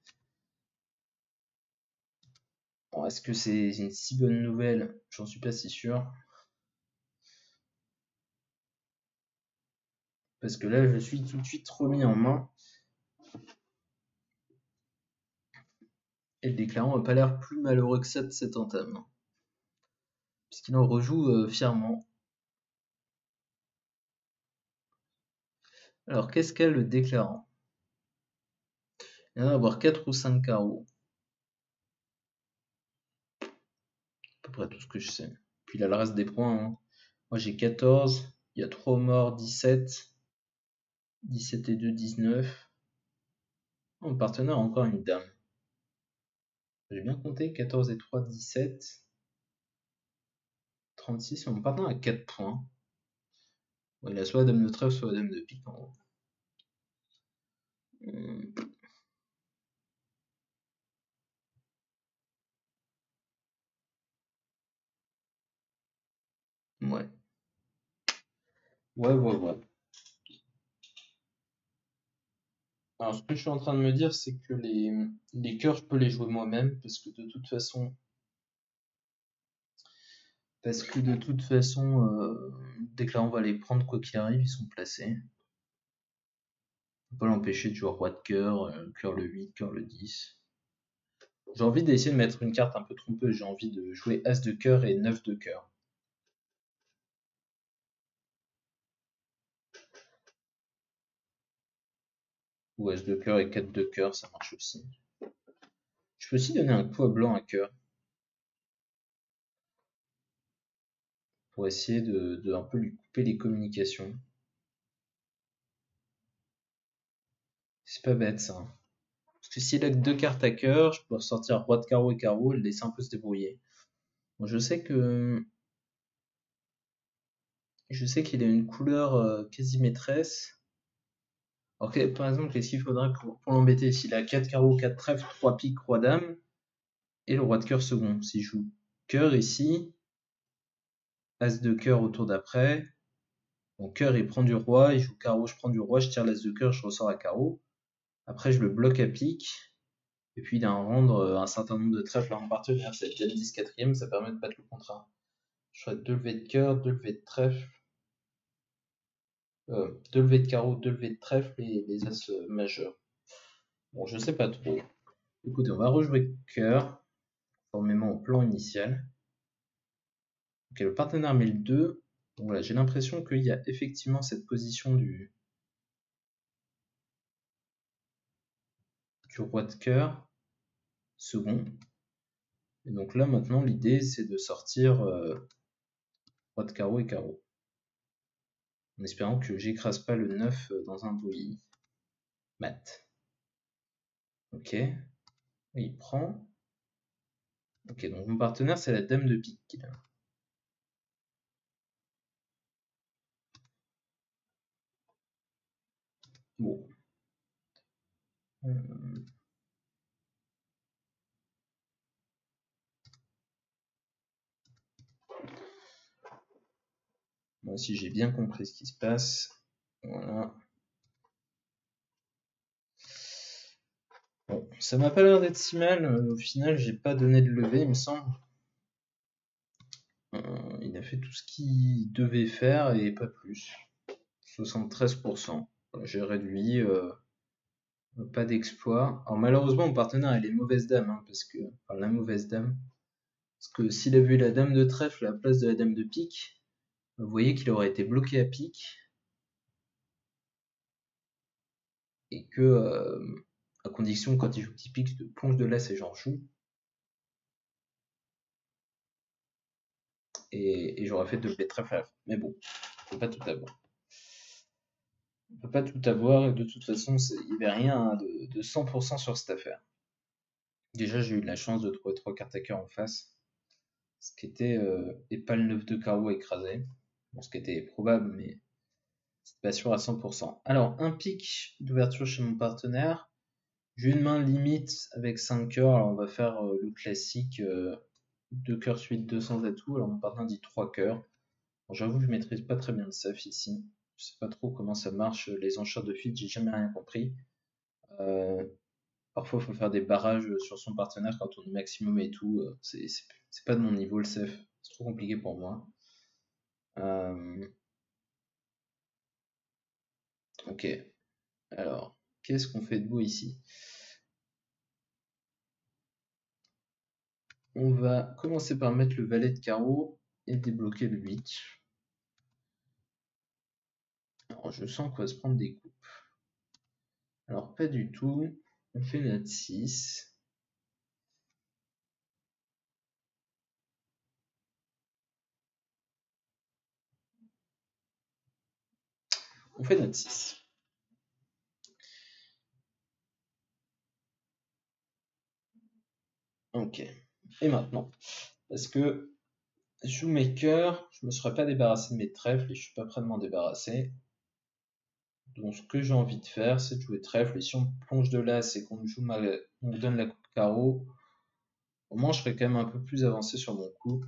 Bon, est-ce que c'est une si bonne nouvelle? J'en suis pas si sûr. Parce que là, je suis tout de suite remis en main. Et le déclarant n'a pas l'air plus malheureux que ça de cette entame. Puisqu'il en rejoue fièrement. Alors, qu'est-ce qu'a le déclarant? Il va avoir 4 ou 5 carreaux. À peu près tout ce que je sais. Puis il a le reste des points. Hein. Moi j'ai 14. Il y a 3 morts, 17. 17 et 2, 19. Mon partenaire a encore une dame. J'ai bien compté. 14 et 3, 17. 36. Mon partenaire a 4 points. Bon, il a soit la dame de trèfle, soit la dame de pique en haut. Ouais. Ouais. Alors, ce que je suis en train de me dire, c'est que les cœurs, je peux les jouer moi-même, parce que de toute façon, dès que là on va les prendre, quoi qu'il arrive, ils sont placés. On peut pas l'empêcher de jouer roi de cœur le 8, cœur le 10. J'ai envie d'essayer de mettre une carte un peu trompeuse, j'ai envie de jouer as de cœur et 9 de cœur. Ou as de cœur et 4 de cœur, ça marche aussi. Je peux aussi donner un coup à blanc à cœur. Pour essayer de un peu lui couper les communications. C'est pas bête ça. Parce que s'il a que 2 cartes à cœur, je peux ressortir roi de carreau et le laisser un peu se débrouiller. Bon, je sais qu'il a une couleur quasi maîtresse. Alors, par exemple, qu'est-ce qu'il faudrait pour l'embêter? S'il a 4 carreaux, 4 trèfles, 3 piques, roi dame, et le roi de cœur second. S'il joue cœur ici, as de cœur au tour d'après, bon, cœur il prend du roi, il joue carreau, je prends du roi, je tire l'as de cœur, je ressors à carreau. Après, je le bloque à pique, et puis il a un rendre un certain nombre de trèfles à mon partenaire. C'est dame 10 quatrième, ça permet de battre le contrat. Je ferai 2 levées de cœur, 2 levées de trèfle, 2 levées de carreau, 2 levées de trèfle et les as majeurs. Bon, je sais pas trop. Écoutez, on va rejouer cœur, conformément au plan initial. Ok, le partenaire met le 2. Donc voilà, j'ai l'impression qu'il y a effectivement cette position du roi de cœur second. Et donc là, maintenant, l'idée, c'est de sortir roi de carreau et carreau. En espérant que j'écrase pas le 9 dans un bouilli. Mat. Ok. Et il prend. Ok, donc mon partenaire, c'est la dame de pique qu'il a. Bon. Moi aussi, j'ai bien compris ce qui se passe. Voilà. Bon, ça m'a pas l'air d'être si mal. Au final, j'ai pas donné de levée, il me semble. Il a fait tout ce qu'il devait faire et pas plus. 73%. J'ai réduit, pas d'exploit. Alors malheureusement, mon partenaire, elle est mauvaise dame, hein, enfin, la mauvaise dame. Parce que s'il avait eu la dame de trèfle à la place de la dame de pique, vous voyez qu'il aurait été bloqué à pique. Et que, à condition, quand il joue petit pique, de plonge de l'as et j'en joue. Et j'aurais fait de trèfle à la fin. Mais bon, on peut pas tout avoir. On peut pas tout avoir et de toute façon, il n'y avait rien de 100% sur cette affaire. Déjà, j'ai eu de la chance de trouver 3 cartes à cœur en face. Ce qui était épale 9 de carreau écrasé. Bon, ce qui était probable, mais c'est pas sûr à 100%. Alors, un pic d'ouverture chez mon partenaire. J'ai une main limite avec 5 cœurs. Alors, on va faire le classique 2 cœurs suite 200 atouts. Alors, mon partenaire dit 3 cœurs. Bon, j'avoue que je maîtrise pas très bien le SAF ici. Je sais pas trop comment ça marche. Les enchères de feed, j'ai jamais rien compris. Parfois, il faut faire des barrages sur son partenaire quand on est maximum et tout. C'est pas de mon niveau le SAF. C'est trop compliqué pour moi. Ok. Alors, qu'est-ce qu'on fait de beau ici? On va commencer par mettre le valet de carreau et débloquer le 8. Alors, je sens qu'on va se prendre des coupes. Alors, pas du tout. On fait notre 6. On fait notre 6. Ok. Et maintenant, parce que je joue mes cœurs, je me serais pas débarrassé de mes trèfles et je suis pas prêt de m'en débarrasser. Donc ce que j'ai envie de faire, c'est de jouer trèfle. Et si on plonge de l'as et qu'on me donne la coupe carreau, au moins je serais quand même un peu plus avancé sur mon coup,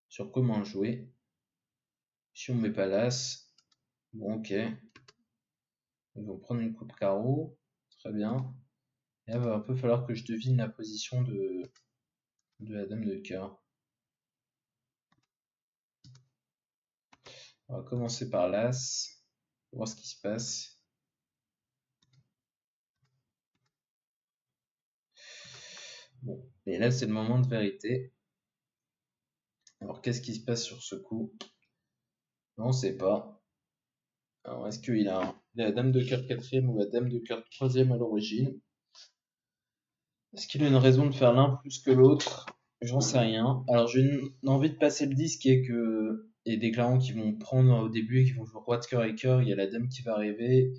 sur comment jouer. Si on met pas l'as, bon ok, ils vont prendre une coupe carreau, très bien. Et là, il va un peu falloir que je devine la position de la dame de cœur. On va commencer par l'as, voir ce qui se passe. Bon, et là c'est le moment de vérité. Alors qu'est-ce qui se passe sur ce coup? On ne sait pas. Alors est-ce qu'il a la dame de cœur quatrième ou la dame de cœur troisième à l'origine? Est-ce qu'il a une raison de faire l'un plus que l'autre? J'en sais rien. Alors j'ai une envie de passer le 10 qui est que et des clarons qui vont prendre au début et qui vont jouer roi de cœur et cœur, il y a la dame qui va arriver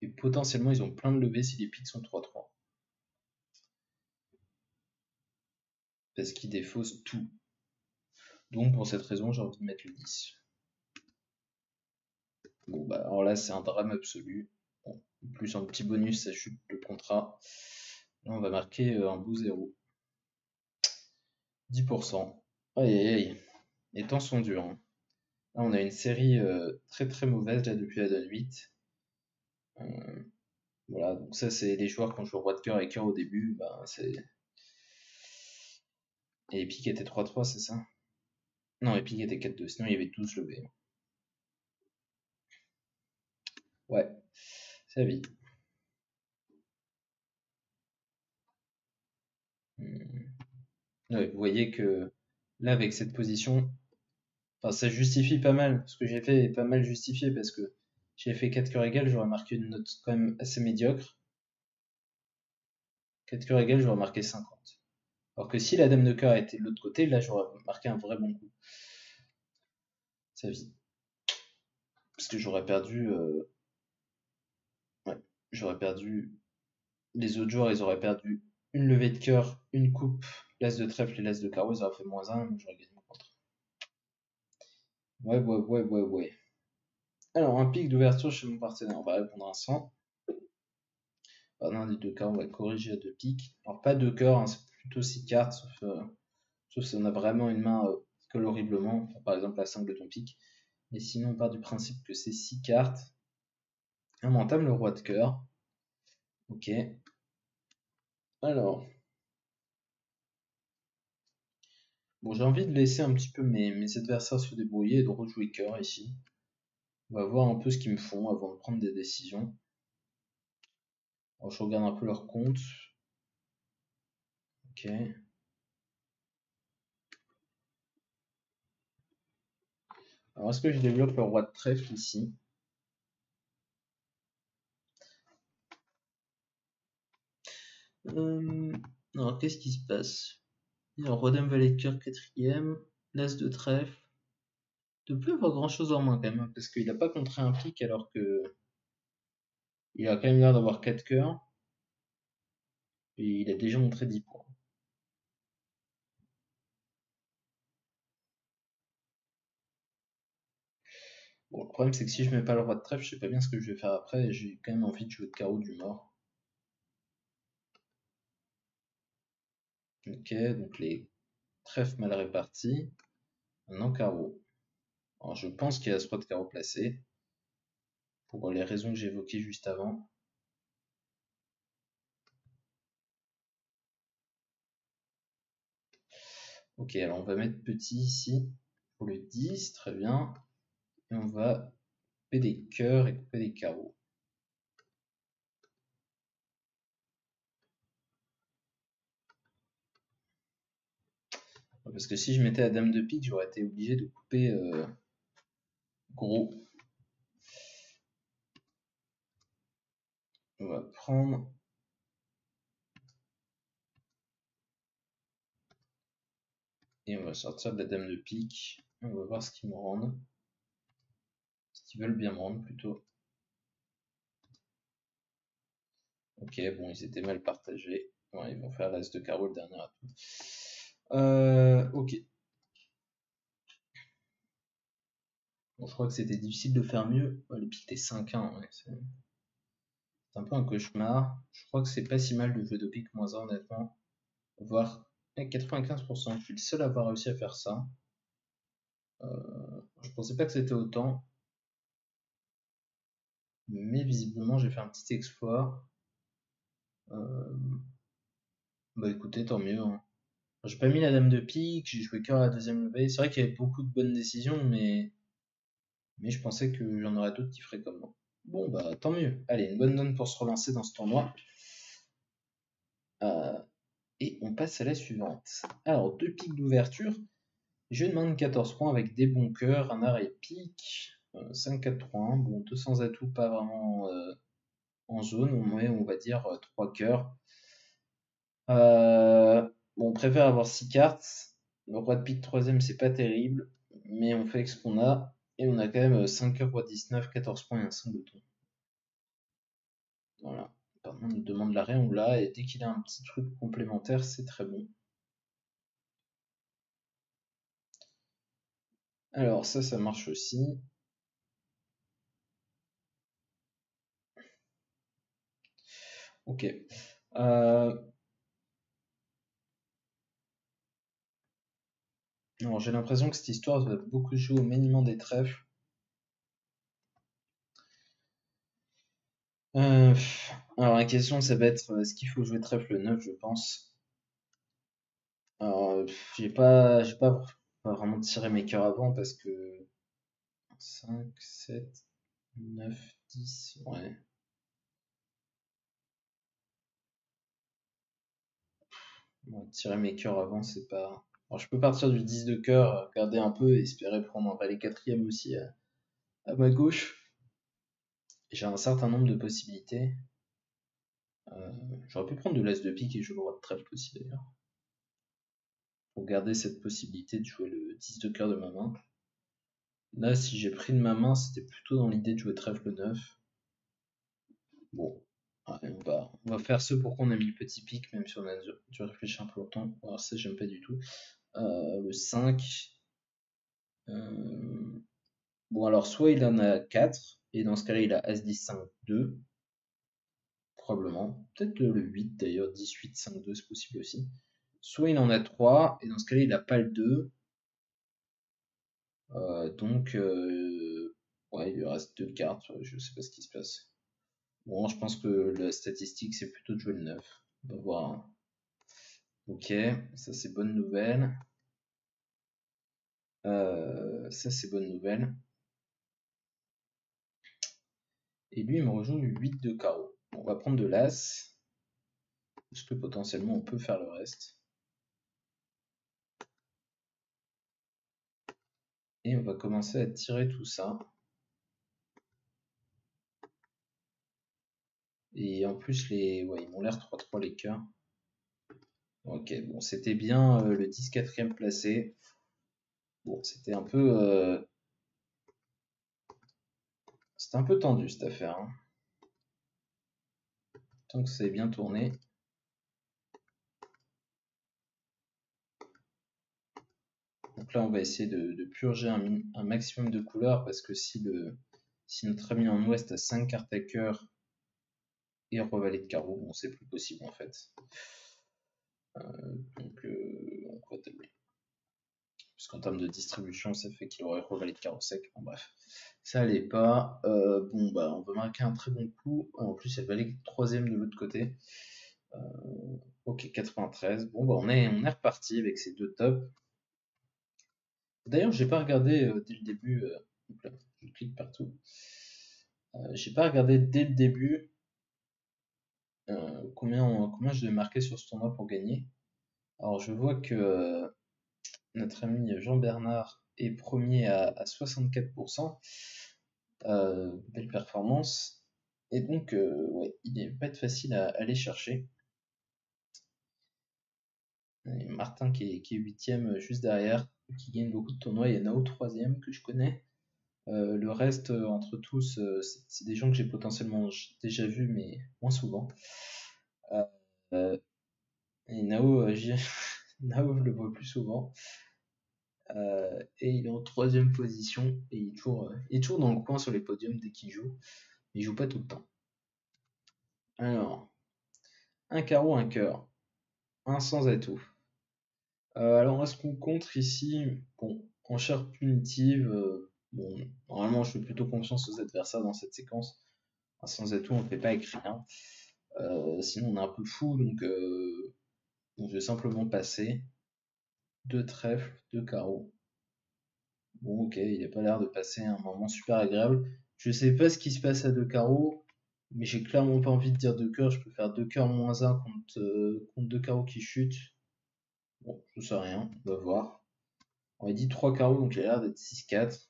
et potentiellement ils ont plein de levées si les piques sont 3-3. Parce qu'ils défaussent tout. Donc pour cette raison j'ai envie de mettre le 10. Bon bah alors là c'est un drame absolu. Bon, plus un petit bonus ça chute le contrat. Là on va marquer un bout 0. 10%. Aïe aïe aïe. Les temps sont durs, hein. Là, on a une série très très mauvaise là depuis la donne 8. Voilà, donc ça c'est les joueurs qui ont joué roi de cœur et cœur au début, bah, c'est. Et Epic était 3-3, c'est ça? Non, Epic était 4-2, sinon il y avait 12 levés. Ouais, c'est la vie. Ouais, vous voyez que là avec cette position, enfin ça justifie pas mal. Ce que j'ai fait est pas mal justifié parce que j'ai fait 4 cœurs égales, j'aurais marqué une note quand même assez médiocre. 4 cœurs égales, j'aurais marqué 50. Alors que si la dame de cœur était de l'autre côté, là j'aurais marqué un vrai bon coup. Sa vie. Parce que j'aurais perdu. Ouais, j'aurais perdu. Les autres joueurs, ils auraient perdu une levée de cœur, une coupe, l'as de trèfle et l'as de carreau, ils auraient fait -1, mais j'aurais gagné mon contre. Ouais, ouais, ouais, ouais, ouais. Alors, un pic d'ouverture chez mon partenaire, on va répondre à 100. Pardon, des deux cartes, on va corriger à 2 pics. Alors, pas 2 cœurs, hein, c'est plutôt 6 cartes, sauf si on a vraiment une main colle horriblement. Par exemple, la 5 de ton pique. Mais sinon, on part du principe que c'est 6 cartes. Et on entame le roi de cœur. Ok. Alors. Bon, j'ai envie de laisser un petit peu mes adversaires se débrouiller et de rejouer cœur ici. On va voir un peu ce qu'ils me font avant de prendre des décisions. Alors, je regarde un peu leur compte. Ok. Alors, est-ce que je développe le roi de trèfle ici? Alors, qu'est-ce qui se passe? Alors, roi dame valet de cœur quatrième, l'as de trèfle. De plus avoir grand chose en main quand même, hein, parce qu'il n'a pas contré un pic alors que il a quand même l'air d'avoir 4 cœurs. Et il a déjà montré 10 points. Bon, le problème c'est que si je mets pas le roi de trèfle, je sais pas bien ce que je vais faire après et j'ai quand même envie de jouer de carreau du mort. Ok, donc les trèfles mal répartis. Maintenant carreau. Alors je pense qu'il y a ce roi de carreau placé. Pour les raisons que j'ai évoquées juste avant. Ok, alors on va mettre petit ici pour le 10, très bien. Et on va couper des cœurs et couper des carreaux. Parce que si je mettais la dame de pique, j'aurais été obligé de couper gros. On va prendre. Et on va sortir de la dame de pique. On va voir ce qu'ils me rendent. Ce qu'ils veulent bien me rendre plutôt. Ok, bon, ils étaient mal partagés. Ouais, ils vont faire l'as de carreau le dernier atout. Ok. Bon, je crois que c'était difficile de faire mieux. Ouais, les piques étaient 5-1. Ouais, c'est un peu un cauchemar. Je crois que c'est pas si mal de jouer de pique -1, honnêtement. Voire 95%. Je suis le seul à avoir réussi à faire ça. Je pensais pas que c'était autant. Mais visiblement, j'ai fait un petit exploit. Bah écoutez, tant mieux, hein. J'ai pas mis la dame de pique, j'ai joué cœur à la deuxième levée. C'est vrai qu'il y avait beaucoup de bonnes décisions, mais je pensais que j'en aurais d'autres qui feraient comme moi. Bon, bah tant mieux. Allez, une bonne donne pour se relancer dans ce tournoi. Euh, et on passe à la suivante. Alors, deux piques d'ouverture. Je demande 14 points avec des bons cœurs, un arrêt pique, 5-4-3-1. Bon, 200 atouts, pas vraiment en zone, mais on va dire 3 cœurs. Bon, on préfère avoir 6 cartes. Le roi de pique troisième, c'est pas terrible, mais on fait avec ce qu'on a. Et on a quand même 5 cœurs, roi 19, 14 points et un singleton. Voilà. Par contre, on nous demande l'arrêt, on l'a, et dès qu'il a un petit truc complémentaire, c'est très bon. Alors, ça marche aussi. Ok. Alors, j'ai l'impression que cette histoire va beaucoup jouer au maniement des trèfles. Alors, la question, ça va être est-ce qu'il faut jouer trèfle 9, je pense. Alors, j'ai pas vraiment tiré mes cœurs avant parce que 5, 7, 9, 10, ouais. Bon, tirer mes cœurs avant, c'est pas. Alors, je peux partir du 10 de cœur, regarder un peu et espérer prendre un valet quatrième aussi à ma gauche. J'ai un certain nombre de possibilités. J'aurais pu prendre de l'as de pique et jouer le roi de trèfle aussi d'ailleurs. Pour garder cette possibilité de jouer le 10 de cœur de ma main. Là, si j'ai pris de ma main, c'était plutôt dans l'idée de jouer trèfle 9. Bon, allez, on va faire ce pour qu'on a mis le petit pic, même si on a dû réfléchir un peu longtemps. Alors ça, j'aime pas du tout. Le 5. Bon, alors soit il en a 4, et dans ce cas-là, il a As-10, 5, 2. Probablement. Peut-être le 8 d'ailleurs, 18, 5, 2, c'est possible aussi. Soit il en a 3, et dans ce cas-là, il n'a pas le 2. Donc, ouais, il lui reste 2 cartes. Je sais pas ce qui se passe. Bon, je pense que la statistique, c'est plutôt de jouer le 9. On va voir. Ok, ça c'est bonne nouvelle. Ça c'est bonne nouvelle. Et lui, il me rejoue 8 de carreau. On va prendre de l'as. Parce que potentiellement, on peut faire le reste. Et on va commencer à tirer tout ça. Et en plus, ouais, ils m'ont l'air 3-3 les cœurs. Ok, bon, c'était bien le 10 4e placé. Bon, c'était un peu tendu cette affaire, hein. Tant que ça ait bien tourné. Donc là, on va essayer de purger un maximum de couleurs parce que si notre ami en ouest a 5 cartes à cœur et revalet de carreau, bon, c'est plus possible en fait. Donc, on va tabler. Puisqu'en termes de distribution, ça fait qu'il aurait revalet de carreau sec. Bon, bref, ça allait pas. Bon, bah, on va marquer un très bon coup. En plus, il y a valet 3e de l'autre côté. Ok, 93. Bon, bah, on est reparti avec ces deux tops. D'ailleurs, j'ai pas regardé dès le début. Là, je clique partout. J'ai pas regardé dès le début combien je devais marquer sur ce tournoi pour gagner. Alors, je vois que notre ami Jean-Bernard est premier à 64%. Belle performance. Et donc, ouais, il n'est pas facile à aller chercher. Et Martin qui est 8e juste derrière, qui gagne beaucoup de tournois. Il y a Nao 3e que je connais. Le reste, entre tous, c'est des gens que j'ai potentiellement déjà vus, mais moins souvent. Euh, et Nao, Nao, je le vois plus souvent. Et il est en 3e position. Et il est toujours dans le coin sur les podiums dès qu'il joue. Mais il joue pas tout le temps. Alors, un carreau, un cœur. Un sans atout. Alors, est-ce qu'on contre ici? Bon, enchère punitive. Bon, normalement, je fais plutôt confiance aux adversaires dans cette séquence. Un sans atout, on ne fait pas avec rien. Sinon, on est un peu fou, donc je vais simplement passer. 2 trèfles, 2 carreaux. Bon, ok, il n'a pas l'air de passer un moment super agréable. Je sais pas ce qui se passe à 2 carreaux, mais j'ai clairement pas envie de dire 2 cœurs. Je peux faire 2 cœurs moins 1 contre 2 carreaux qui chutent. Bon, je sais rien, on va voir. On a dit 3 carreaux, donc il a l'air d'être 6-4.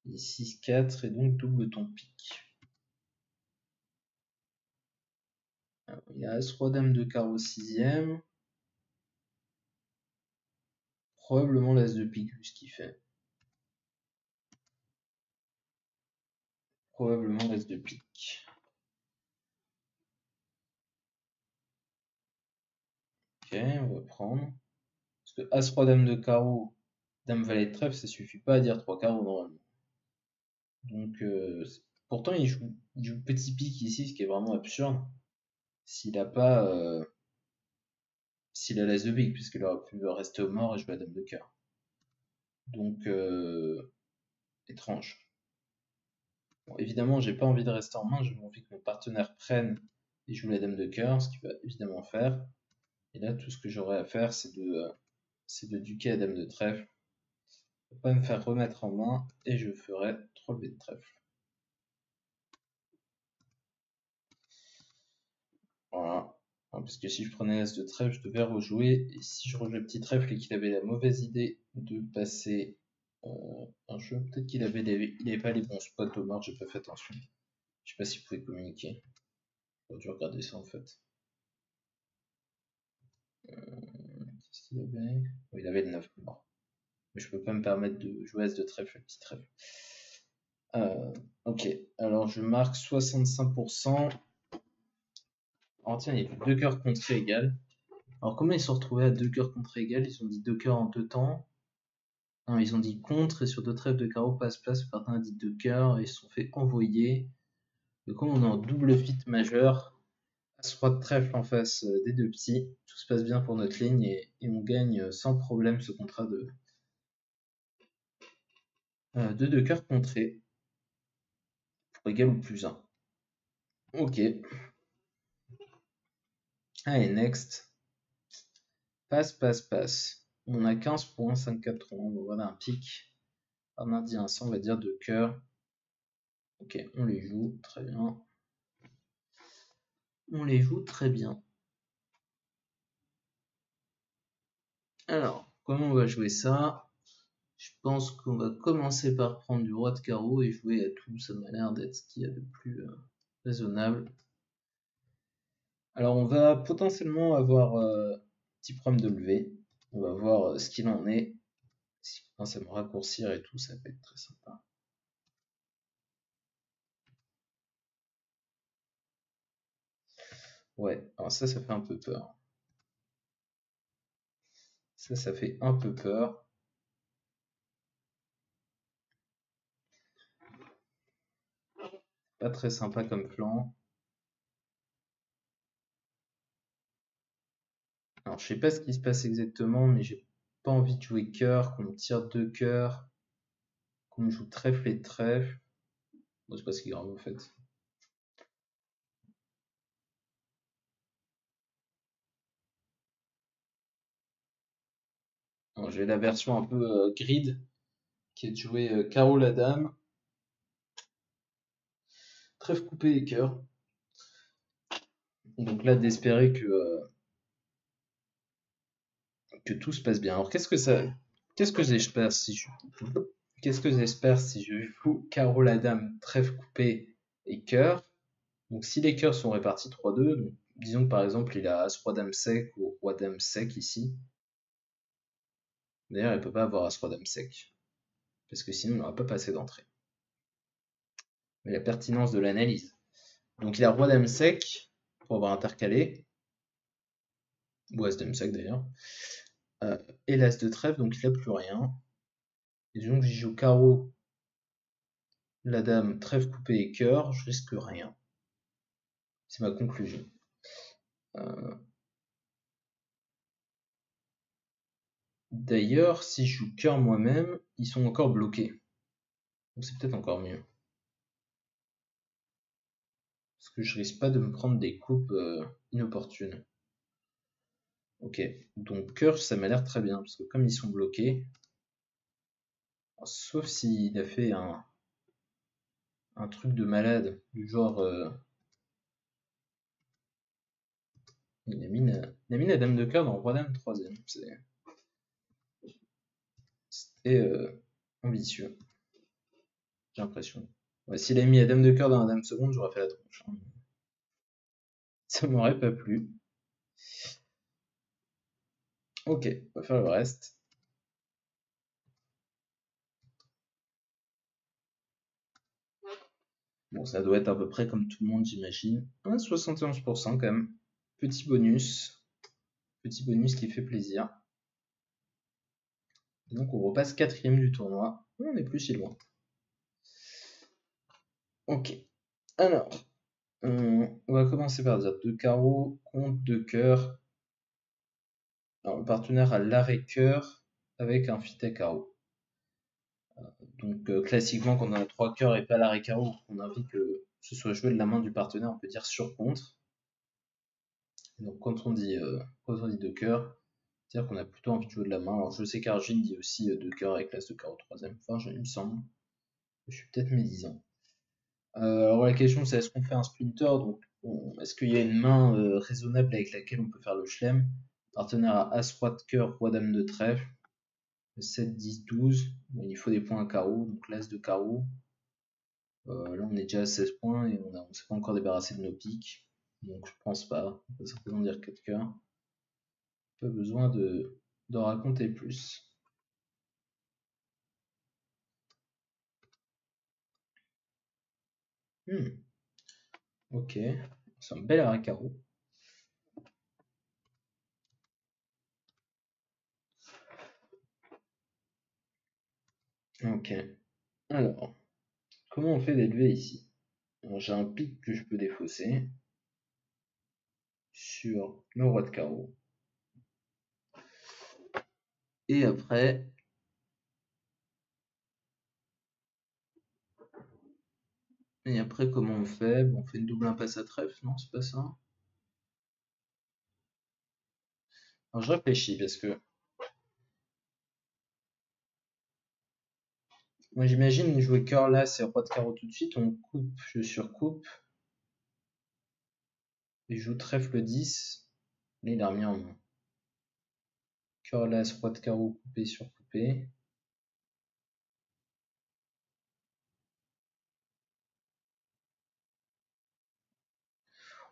Et 6-4 et donc double ton pique. Alors, il y a As-Roi Dame de carreau 6e. Probablement l'As de pique, vu ce qu'il fait. Probablement l'As de pique. Ok, on va prendre. Parce que As-Roi Dame de carreau, Dame Valet de trèfle, ça suffit pas à dire 3 carreaux normalement. Donc, pourtant, il joue petit pique ici, ce qui est vraiment absurde. S'il a pas. S'il a l'As de pique, puisqu'il aurait pu rester au mort et jouer à Dame de cœur. Donc, étrange. Bon, évidemment, j'ai pas envie de rester en main, j'ai envie que mon partenaire prenne et joue la Dame de cœur, ce qu'il va évidemment faire. Et là, tout ce que j'aurais à faire, c'est de duquer à Dame de trèfle. Pour pas me faire remettre en main, et je ferai 3 levées de trèfle. Voilà. Parce que si je prenais l'As de trèfle, je devais rejouer. Et si je rejouais petit trèfle et qu'il avait la mauvaise idée de passer un jeu, peut-être qu'il avait pas les bons spots au mort, j'ai pas fait attention. Je sais pas s'il pouvait communiquer. J'aurais dû regarder ça en fait. Qu'est-ce qu'il avait? Oh, il avait le 9 mort. Mais je peux pas me permettre de jouer As de trèfle, petit trèfle. Ok, alors je marque 65%. Alors tiens, il y a 2 cœurs contrés égales. Alors comment ils se sont retrouvés à 2 cœurs contrés égales? Ils ont dit 2 cœurs en 2 temps. Non, ils ont dit contre et sur 2 trèfles de carreau passe-passe, le partenaire a dit 2 cœurs et ils se sont fait envoyer. Et comme on est en double fit majeur, As-Roi de trèfle en face des deux petits. Tout se passe bien pour notre ligne et on gagne sans problème ce contrat de deux cœurs contrés pour égal ou plus un. Ok. Allez, next. Passe, passe, passe. On a 15 points, 5, 4, 3. Voilà un pic. Un indien, ça on va dire de cœur. Ok, on les joue, très bien. On les joue très bien. Alors, comment on va jouer ça? Je pense qu'on va commencer par prendre du roi de carreau et jouer à tout. Ça m'a l'air d'être ce qu'il y a de plus raisonnable. Alors, on va potentiellement avoir un petit problème de levée. On va voir ce qu'il en est. Si on commence à me raccourcir et tout, ça peut être très sympa. Ouais, alors ça fait un peu peur. Ça fait un peu peur. Pas très sympa comme plan. Alors, je sais pas ce qui se passe exactement, mais j'ai pas envie de jouer cœur, qu'on me tire deux cœurs, qu'on me joue trèfle et trèfle. Bon, c'est pas ce qui est grave en fait. Alors, j'ai la version un peu grid, qui est de jouer carreau la dame, trèfle coupé et cœur. Donc là, d'espérer que tout se passe bien. Alors, qu'est-ce que j'espère si je, qu'est-ce que j'espère si je joue carreau la dame, trèfle coupé et cœur. Donc, si les cœurs sont répartis 3-2, donc, disons que par exemple, il a as roi dame sec ou roi dame sec ici. D'ailleurs, il peut pas avoir as roi dame sec, parce que sinon, il n'aura pas passé d'entrée. Mais la pertinence de l'analyse. Donc, il a roi dame sec pour avoir intercalé, ou as dame sec d'ailleurs. Et l'as de trèfle, donc il n'a plus rien. Et donc, j'y joue carreau, la dame, trèfle coupé et cœur, je risque rien. C'est ma conclusion. D'ailleurs, si je joue cœur moi-même, ils sont encore bloqués. Donc c'est peut-être encore mieux. Parce que je risque pas de me prendre des coupes inopportunes. Ok, donc cœur, ça m'a l'air très bien, parce que comme ils sont bloqués, sauf s'il a fait un truc de malade, du genre... il a mis la dame de cœur dans roi dame troisième. C'était ambitieux, j'ai l'impression. Ouais, s'il a mis la dame de cœur dans la dame seconde, j'aurais fait la tronche, hein. Ça m'aurait pas plu. Ok, on va faire le reste. Bon, ça doit être à peu près comme tout le monde, j'imagine. 71% quand même. Petit bonus. Petit bonus qui fait plaisir. Donc on repasse quatrième du tournoi. On n'est plus si loin. Ok. Alors, on va commencer par dire deux carreaux contre deux cœurs. Alors, le partenaire a l'arrêt cœur avec un fit à carreau. Donc classiquement, quand on a trois cœurs et pas l'arrêt carreau, on invite que ce soit joué de la main du partenaire, on peut dire sur contre. Donc quand on dit deux cœurs, c'est-à-dire qu'on a plutôt envie de jouer de la main. Alors je sais qu'Argine dit aussi deux cœurs avec l'as de carreau troisième. Enfin, il me semble. Je suis peut-être médisant. Alors la question c'est est-ce qu'on fait un splinter? Donc est-ce qu'il y a une main raisonnable avec laquelle on peut faire le chelem? Partenaire à as roi de cœur, roi dame de trèfle. 7, 10, 12. Bon, il faut des points à carreau, donc l'as de carreau. Là on est déjà à 16 points et on s'est pas encore débarrassé de nos piques. Donc je pense pas. On peut certainement dire 4 cœurs. Pas besoin de raconter plus. Ok, c'est un bel arrêt carreau. Ok, alors, comment on fait d'élever ici? Alors, j'ai un pic que je peux défausser. sur le roi de carreau. Et après, comment on fait? Bon, on fait une double impasse à trèfle, non, c'est pas ça? Alors, je réfléchis parce que moi j'imagine jouer cœur là, c'est roi de carreau tout de suite, on coupe, je surcoupe, et je joue trèfle 10. Là, il a remis en main. Cœur là, roi de carreau coupé, surcoupé.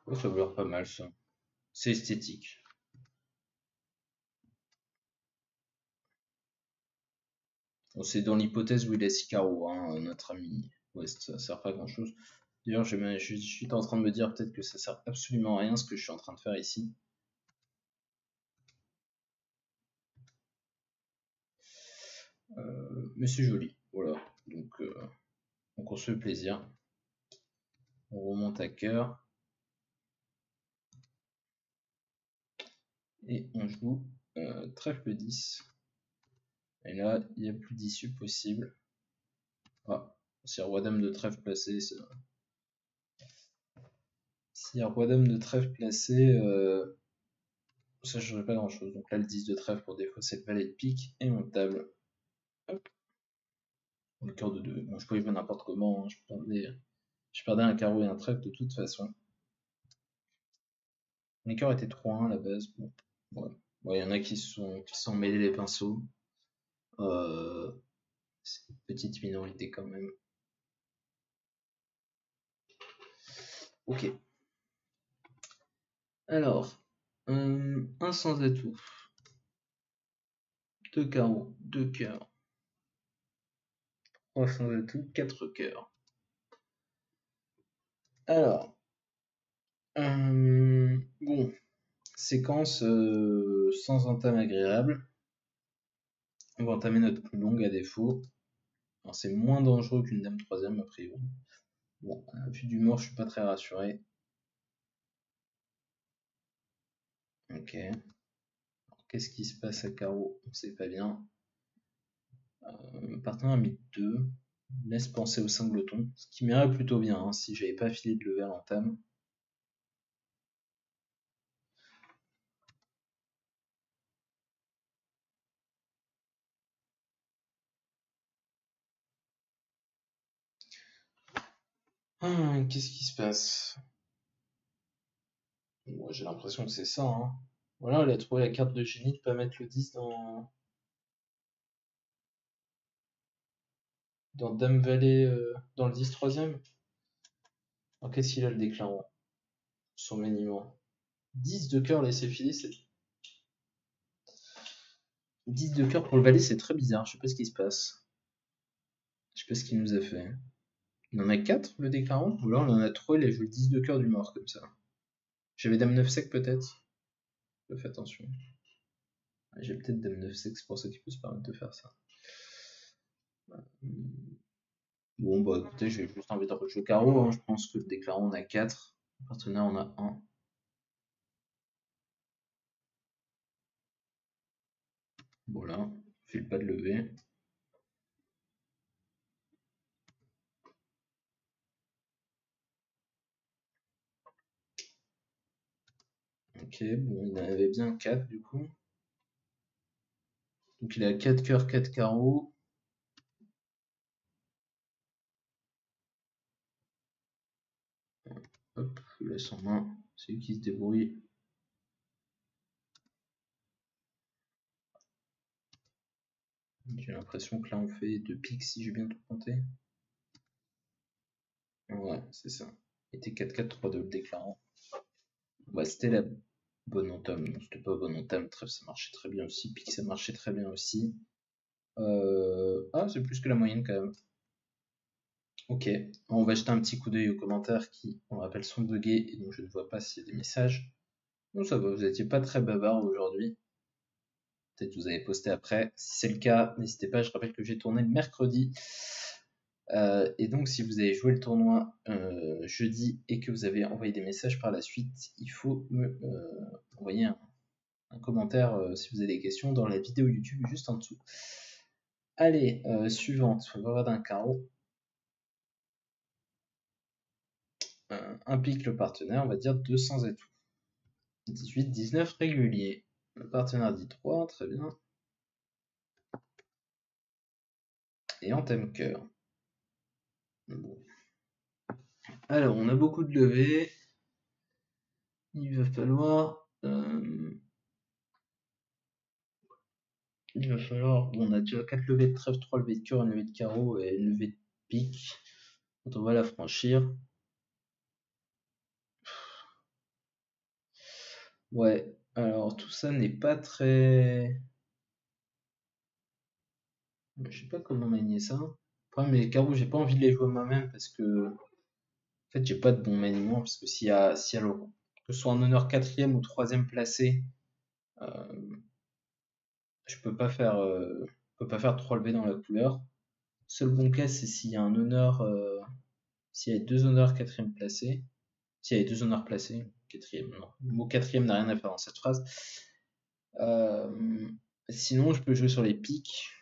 Oh, ça a l'air pas mal ça. C'est esthétique. Bon, c'est dans l'hypothèse où il laisse carreau, hein, notre ami West, ça sert pas à grand chose. D'ailleurs, je suis en train de me dire peut-être que ça sert absolument à rien ce que je suis en train de faire ici. Mais c'est joli, voilà. Donc on se fait plaisir. On remonte à cœur. Et on joue trèfle 10. Et là, il n'y a plus d'issue possible. Ah, c'est roi dame de trèfle placé. S'il y a roi dame de trèfle placé, ça ne changerait pas grand chose. Donc là, le 10 de trèfle pour défausser le valet de pique et mon table. Hop. Le cœur de 2. Bon, je pouvais jouer n'importe comment. Hein. Je perdais un carreau et un trèfle de toute façon. Les cœurs étaient 3-1 à la base. Bon, ouais. Ouais, il y en a qui se sont mêlés les pinceaux. C'est une petite minorité quand même. Ok. Alors, un sans atout. 2 carreaux, 2 cœurs. 3 sans atout, 4 cœurs. Alors, bon, séquence sans entame agréable. On va entamer notre plus longue à défaut. Alors, c'est moins dangereux qu'une dame troisième a priori. Bon, à vue du mort, je suis pas très rassuré. Ok. Qu'est-ce qui se passe à carreau? On sait pas bien. Mon partenaire a mis 2. Laisse penser au singleton. Ce qui m'irait plutôt bien hein, si j'avais pas filé de lever à l'entame. Qu'est-ce qui se passe? Moi, j'ai l'impression que c'est ça. Hein. Voilà, elle a trouvé la carte de génie de pas mettre le 10 dans Dame Valet, dans le 10 troisième. Alors qu'est-ce qu'il a le déclarant? Son maniement. 10 de cœur laissé filer, c'est. 10 de cœur pour le valet, c'est très bizarre. Je sais pas ce qui se passe. Je sais pas ce qu'il nous a fait. Il en a 4 le déclarant? Ou alors il en a 3, il a joué le 10 de cœur du mort comme ça. J'avais Dame 9 sec peut-être? Fais attention. J'ai peut-être Dame 9 sec, c'est pour ça qu'il peut se permettre de faire ça. Bon, bah écoutez, j'ai juste envie de rejouer carreau. Hein. Je pense que le déclarant, on a 4. Le partenaire, on a 1. Voilà, file pas de lever. Ok, bon, il en avait bien 4 du coup. Donc il a 4 cœurs, 4 carreaux. Hop, je laisse en main. C'est lui qui se débrouille. J'ai l'impression que là on fait 2 piques si j'ai bien tout compté. Ouais, c'est ça. Il était 4-4-3-2 le déclarant. Bah, c'était la bonne entame. Non, c'était pas bonne entame. Trèfle, ça marchait très bien aussi. Pique, ça marchait très bien aussi. Ah, c'est plus que la moyenne quand même. Ok, on va jeter un petit coup d'œil aux commentaires qui, on rappelle, sont buggés et donc je ne vois pas s'il y a des messages. Bon, ça va, vous n'étiez pas très bavard aujourd'hui. Peut-être que vous avez posté après. Si c'est le cas, n'hésitez pas. Je rappelle que j'ai tourné le mercredi. Et donc, si vous avez joué le tournoi jeudi et que vous avez envoyé des messages par la suite, il faut me envoyer un commentaire si vous avez des questions dans la vidéo YouTube juste en dessous. Allez, suivante, on va avoir d'un carreau. Implique le partenaire, on va dire 200 atouts. 18, 19 régulier. Le partenaire dit 3, très bien. Et en thème cœur. Bon. Alors, on a beaucoup de levées. Il va falloir. Bon, on a déjà 4 levées de trèfle, 3 levées de cœur, une levée de carreau et une levée de pique. Quand on va la franchir. Ouais, alors tout ça n'est pas très. Je sais pas comment manier ça. Le problème, les carreaux, j'ai pas envie de les jouer moi-même parce que. En fait, j'ai pas de bon maniement. Parce que s'il y a que ce soit en honneur 4e ou 3e placé, je peux pas faire 3 levées dans la couleur. Seul bon cas, c'est s'il y a un honneur. S'il y a 2 honneurs 4e placés. S'il y a 2 honneurs placés. 4e, non. Le mot 4e n'a rien à faire dans cette phrase. Sinon, je peux jouer sur les piques.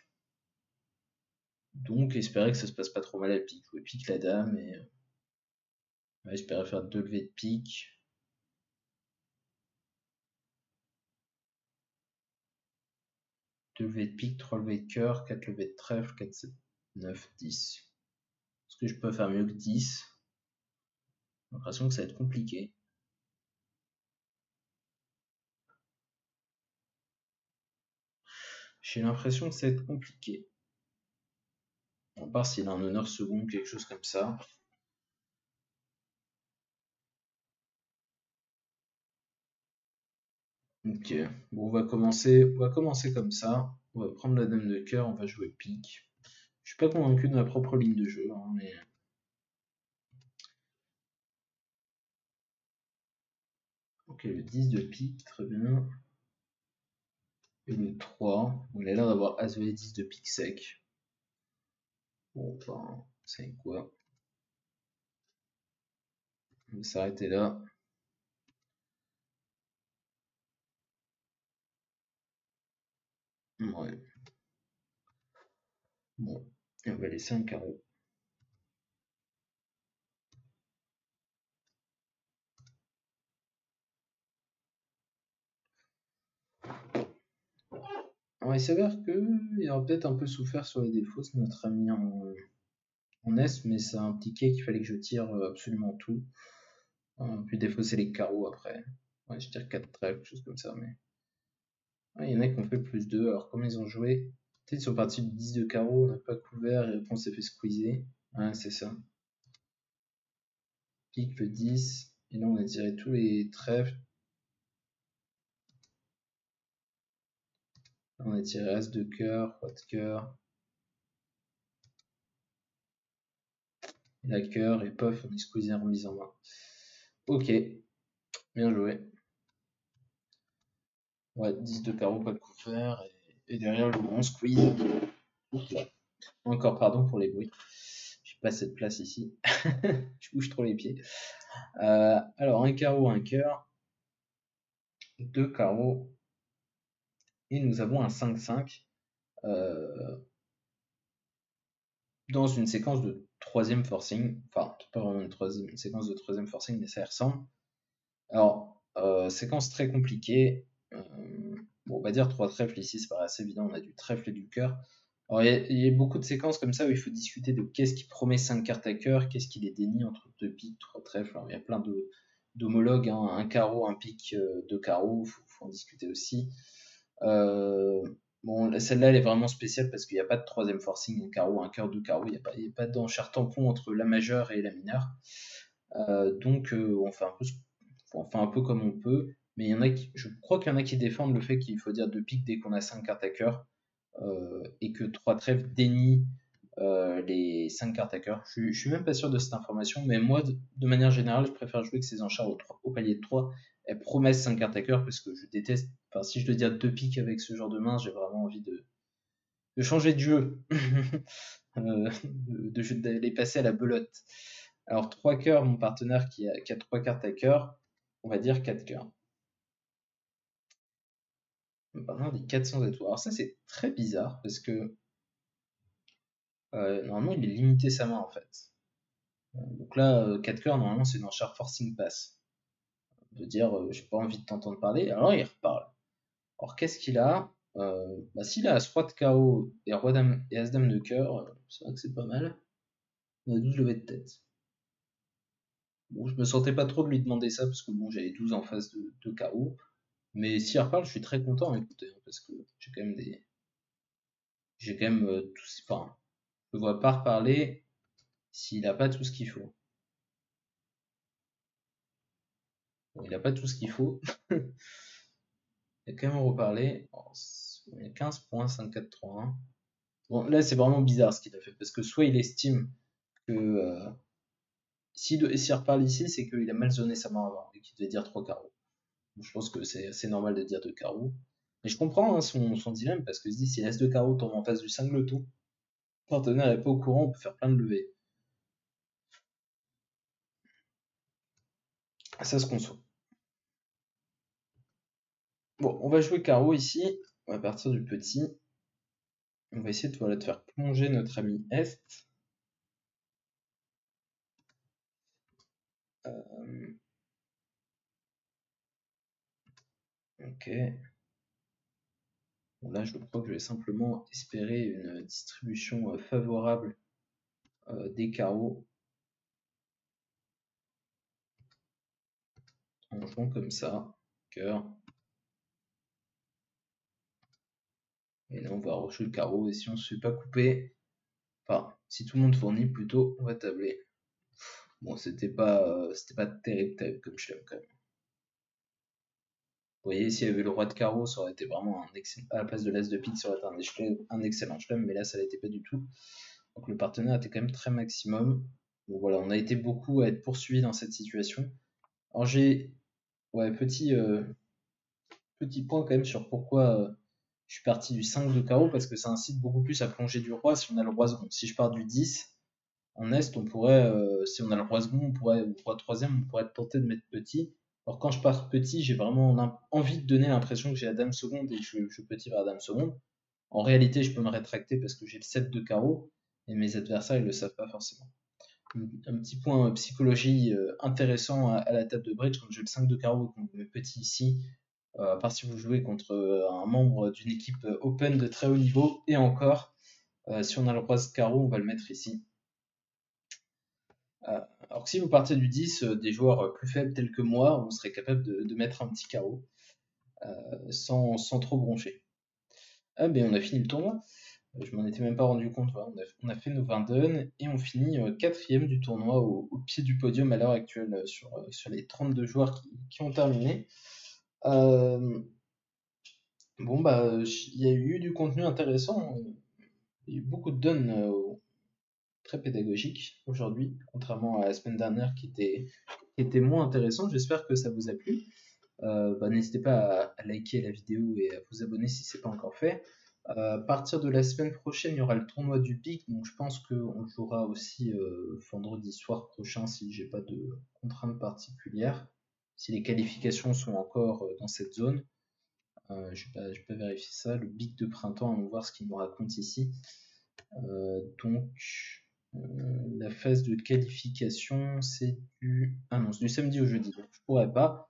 Donc, espérer que ça se passe pas trop mal à pique. Jouer pique la dame et. Ouais, j'espérais faire 2 levées de pique. 2 levées de pique, 3 levées de cœur, 4 levées de trèfle, 4, 7, 9, 10. Est-ce que je peux faire mieux que 10? J'ai l'impression que ça va être compliqué. J'ai l'impression que ça va être compliqué. À part s'il a un honneur second, quelque chose comme ça. Ok, bon, on va commencer comme ça. On va prendre la dame de cœur, on va jouer pique. Je suis pas convaincu de ma propre ligne de jeu, hein, mais. Ok, le 10 de pique, très bien. Et le 3, on a l'air d'avoir As valet 10 de pique sec. Bon, enfin, c'est quoi? On va s'arrêter là. Ouais. Bon, et on va laisser un carreau. Alors, il s'avère qu'il a peut-être un peu souffert sur les défauts, c'est notre ami en S, mais ça impliquait qu'il fallait que je tire absolument tout. Puis défausser les carreaux après. Ouais, je tire 4 trèfles, quelque chose comme ça, mais. Ouais, il y en a qui ont fait plus 2, alors comment ils ont joué? Peut-être ils sont partis du 10 de carreau, on n'a pas couvert et on s'est fait squeezer. Ouais, c'est ça. Pique le 10, et là on a tiré tous les trèfles. Là, on a tiré As de cœur, Roi de cœur, et la cœur, et pof, on est squeezé en remise en main. Ok, bien joué. Ouais, 10 de carreau, pas de couvert, et derrière le grand squeeze. Encore pardon pour les bruits. J'ai pas cette place ici. Je bouge trop les pieds. Alors, un carreau, un cœur, deux carreaux, et nous avons un 5-5 dans une séquence de troisième forcing. Enfin, pas vraiment une séquence de troisième forcing, mais ça y ressemble. Alors, séquence très compliquée. Bon, on va dire 3 trèfles ici, c'est pas assez évident, on a du trèfle et du cœur. Alors, il y a beaucoup de séquences comme ça où il faut discuter de qu'est-ce qui promet 5 cartes à cœur, qu'est-ce qui les dénie entre 2 piques, 3 trèfles. Alors, il y a plein d'homologues, hein, un carreau, un pique, 2 carreaux, faut en discuter aussi. Bon, celle-là, elle est vraiment spéciale parce qu'il n'y a pas de troisième forcing, un carreau, un cœur, deux carreaux, il n'y a pas d'enchère tampon entre la majeure et la mineure. Donc, on fait un peu comme on peut, mais il y en a je crois qu'il y en a qui défendent le fait qu'il faut dire 2 piques dès qu'on a 5 cartes à cœur, et que 3 trèfles dénient les 5 cartes à cœur. Je suis même pas sûr de cette information, mais moi, de manière générale, je préfère jouer que ces enchères au palier de 3. Elles promettent 5 cartes à cœur parce que je déteste. Enfin, si je dois dire 2 piques avec ce genre de main, j'ai vraiment envie de changer de jeu, de les passer à la belote. Alors 3 cœurs, mon partenaire qui a 3 cartes à cœur, on va dire 4 cœurs. Mon partenaire dit 400 étoiles. Alors ça c'est très bizarre parce que normalement il est limité sa main en fait. Donc là, 4 cœurs, normalement c'est dans Sharp Forcing Pass. De dire j'ai pas envie de t'entendre parler, alors il reparle. Alors qu'est-ce qu'il a? S'il a As-Roi de carreau et Roi-Dame et As-Dame de cœur, c'est vrai que c'est pas mal. On a 12 levées de tête. Bon, je me sentais pas trop de lui demander ça parce que bon, j'avais 12 en face de carreau. Mais s'il reparle, je suis très content, écoutez, hein, parce que j'ai quand même des. J'ai quand même tout. Enfin, je ne vois pas reparler s'il a pas tout ce qu'il faut. Bon, il a pas tout ce qu'il faut. Il a quand même reparlé. Il y a 15 points, 5, 4, 3, 1. Bon, là, c'est vraiment bizarre ce qu'il a fait, parce que soit il estime que s'il reparle ici, c'est qu'il a mal zoné sa main avant et qu'il devait dire 3 carreaux. Je pense que c'est assez normal de dire 2 carreaux. Mais je comprends hein, son dilemme, parce que se dit si As 2 carreaux tombe en face du 5 loto, le partenaire n'est pas au courant, on peut faire plein de levées. Ça se conçoit. Bon, on va jouer carreau ici. On va partir du petit. On va essayer de faire plonger notre ami Est. Ok. Bon, là, je crois que je vais simplement espérer une distribution favorable des carreaux en jouant comme ça. Cœur. Et là, on va rejouer le carreau. Et si on ne se fait pas couper, enfin, si tout le monde fournit plutôt, on va tabler. Bon, c'était pas terrible comme chelem quand même. Vous voyez, s'il y avait le roi de carreau, ça aurait été vraiment un excellent. À la place de l'as de pique, ça aurait été un excellent chelem, mais là, ça l'était pas du tout. Donc le partenaire était quand même très maximum. Donc voilà, on a été beaucoup à être poursuivis dans cette situation. Alors j'ai, ouais, petit point quand même sur pourquoi je suis parti du 5 de carreau, parce que ça incite beaucoup plus à plonger du roi si on a le roi second. Si je pars du 10, en Est, on pourrait, si on a le roi second, on pourrait, ou roi troisième, on pourrait tenter de mettre petit. Alors quand je pars petit, j'ai vraiment envie de donner l'impression que j'ai la dame seconde et que je petit vers la dame seconde. En réalité, je peux me rétracter parce que j'ai le 7 de carreau et mes adversaires ils le savent pas forcément. Un petit point psychologie intéressant à la table de bridge, quand j'ai le 5 de carreau et qu'on met petit ici, à part si vous jouez contre un membre d'une équipe open de très haut niveau, et encore, si on a le roi de carreau, on va le mettre ici. Alors que si vous partez du 10, des joueurs plus faibles tels que moi, on serait capable de mettre un petit carreau sans trop broncher. Ah ben on a fini le tournoi. Je m'en étais même pas rendu compte. Voilà, on a fait nos 20 dons et on finit quatrième du tournoi au pied du podium à l'heure actuelle sur les 32 joueurs qui ont terminé. Bon bah il y a eu du contenu intéressant. Il y a eu beaucoup de dons très pédagogiques aujourd'hui, contrairement à la semaine dernière qui était moins intéressante. J'espère que ça vous a plu. N'hésitez pas à liker la vidéo et à vous abonner si ce n'est pas encore fait. À partir de la semaine prochaine, il y aura le tournoi du BIC, donc je pense qu'on le jouera aussi vendredi soir prochain si j'ai pas de contraintes particulières. Si les qualifications sont encore dans cette zone, je vais pas vérifier ça. Le BIC de printemps, on va voir ce qu'il nous raconte ici. Donc, la phase de qualification, c'est du samedi au jeudi, donc je pourrais pas.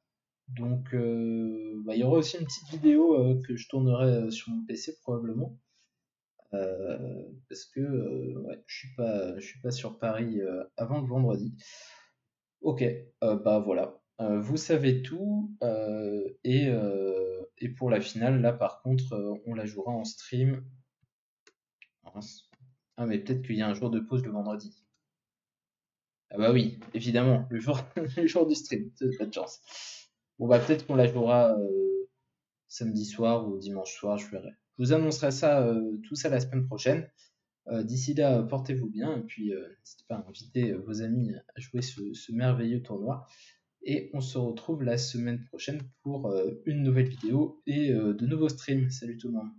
Donc, il y aura aussi une petite vidéo que je tournerai sur mon PC probablement. Parce que ouais, je suis pas sur Paris avant le vendredi. Ok, voilà. Vous savez tout. Et pour la finale, là par contre, on la jouera en stream. Ah, mais peut-être qu'il y a un jour de pause le vendredi. Ah bah oui, évidemment, le jour, le jour du stream, pas de chance. Bon bah peut-être qu'on la jouera samedi soir ou dimanche soir, je verrai. Je vous annoncerai ça, tout ça la semaine prochaine. D'ici là, portez-vous bien et puis n'hésitez pas à inviter vos amis à jouer ce merveilleux tournoi. Et on se retrouve la semaine prochaine pour une nouvelle vidéo et de nouveaux streams. Salut tout le monde.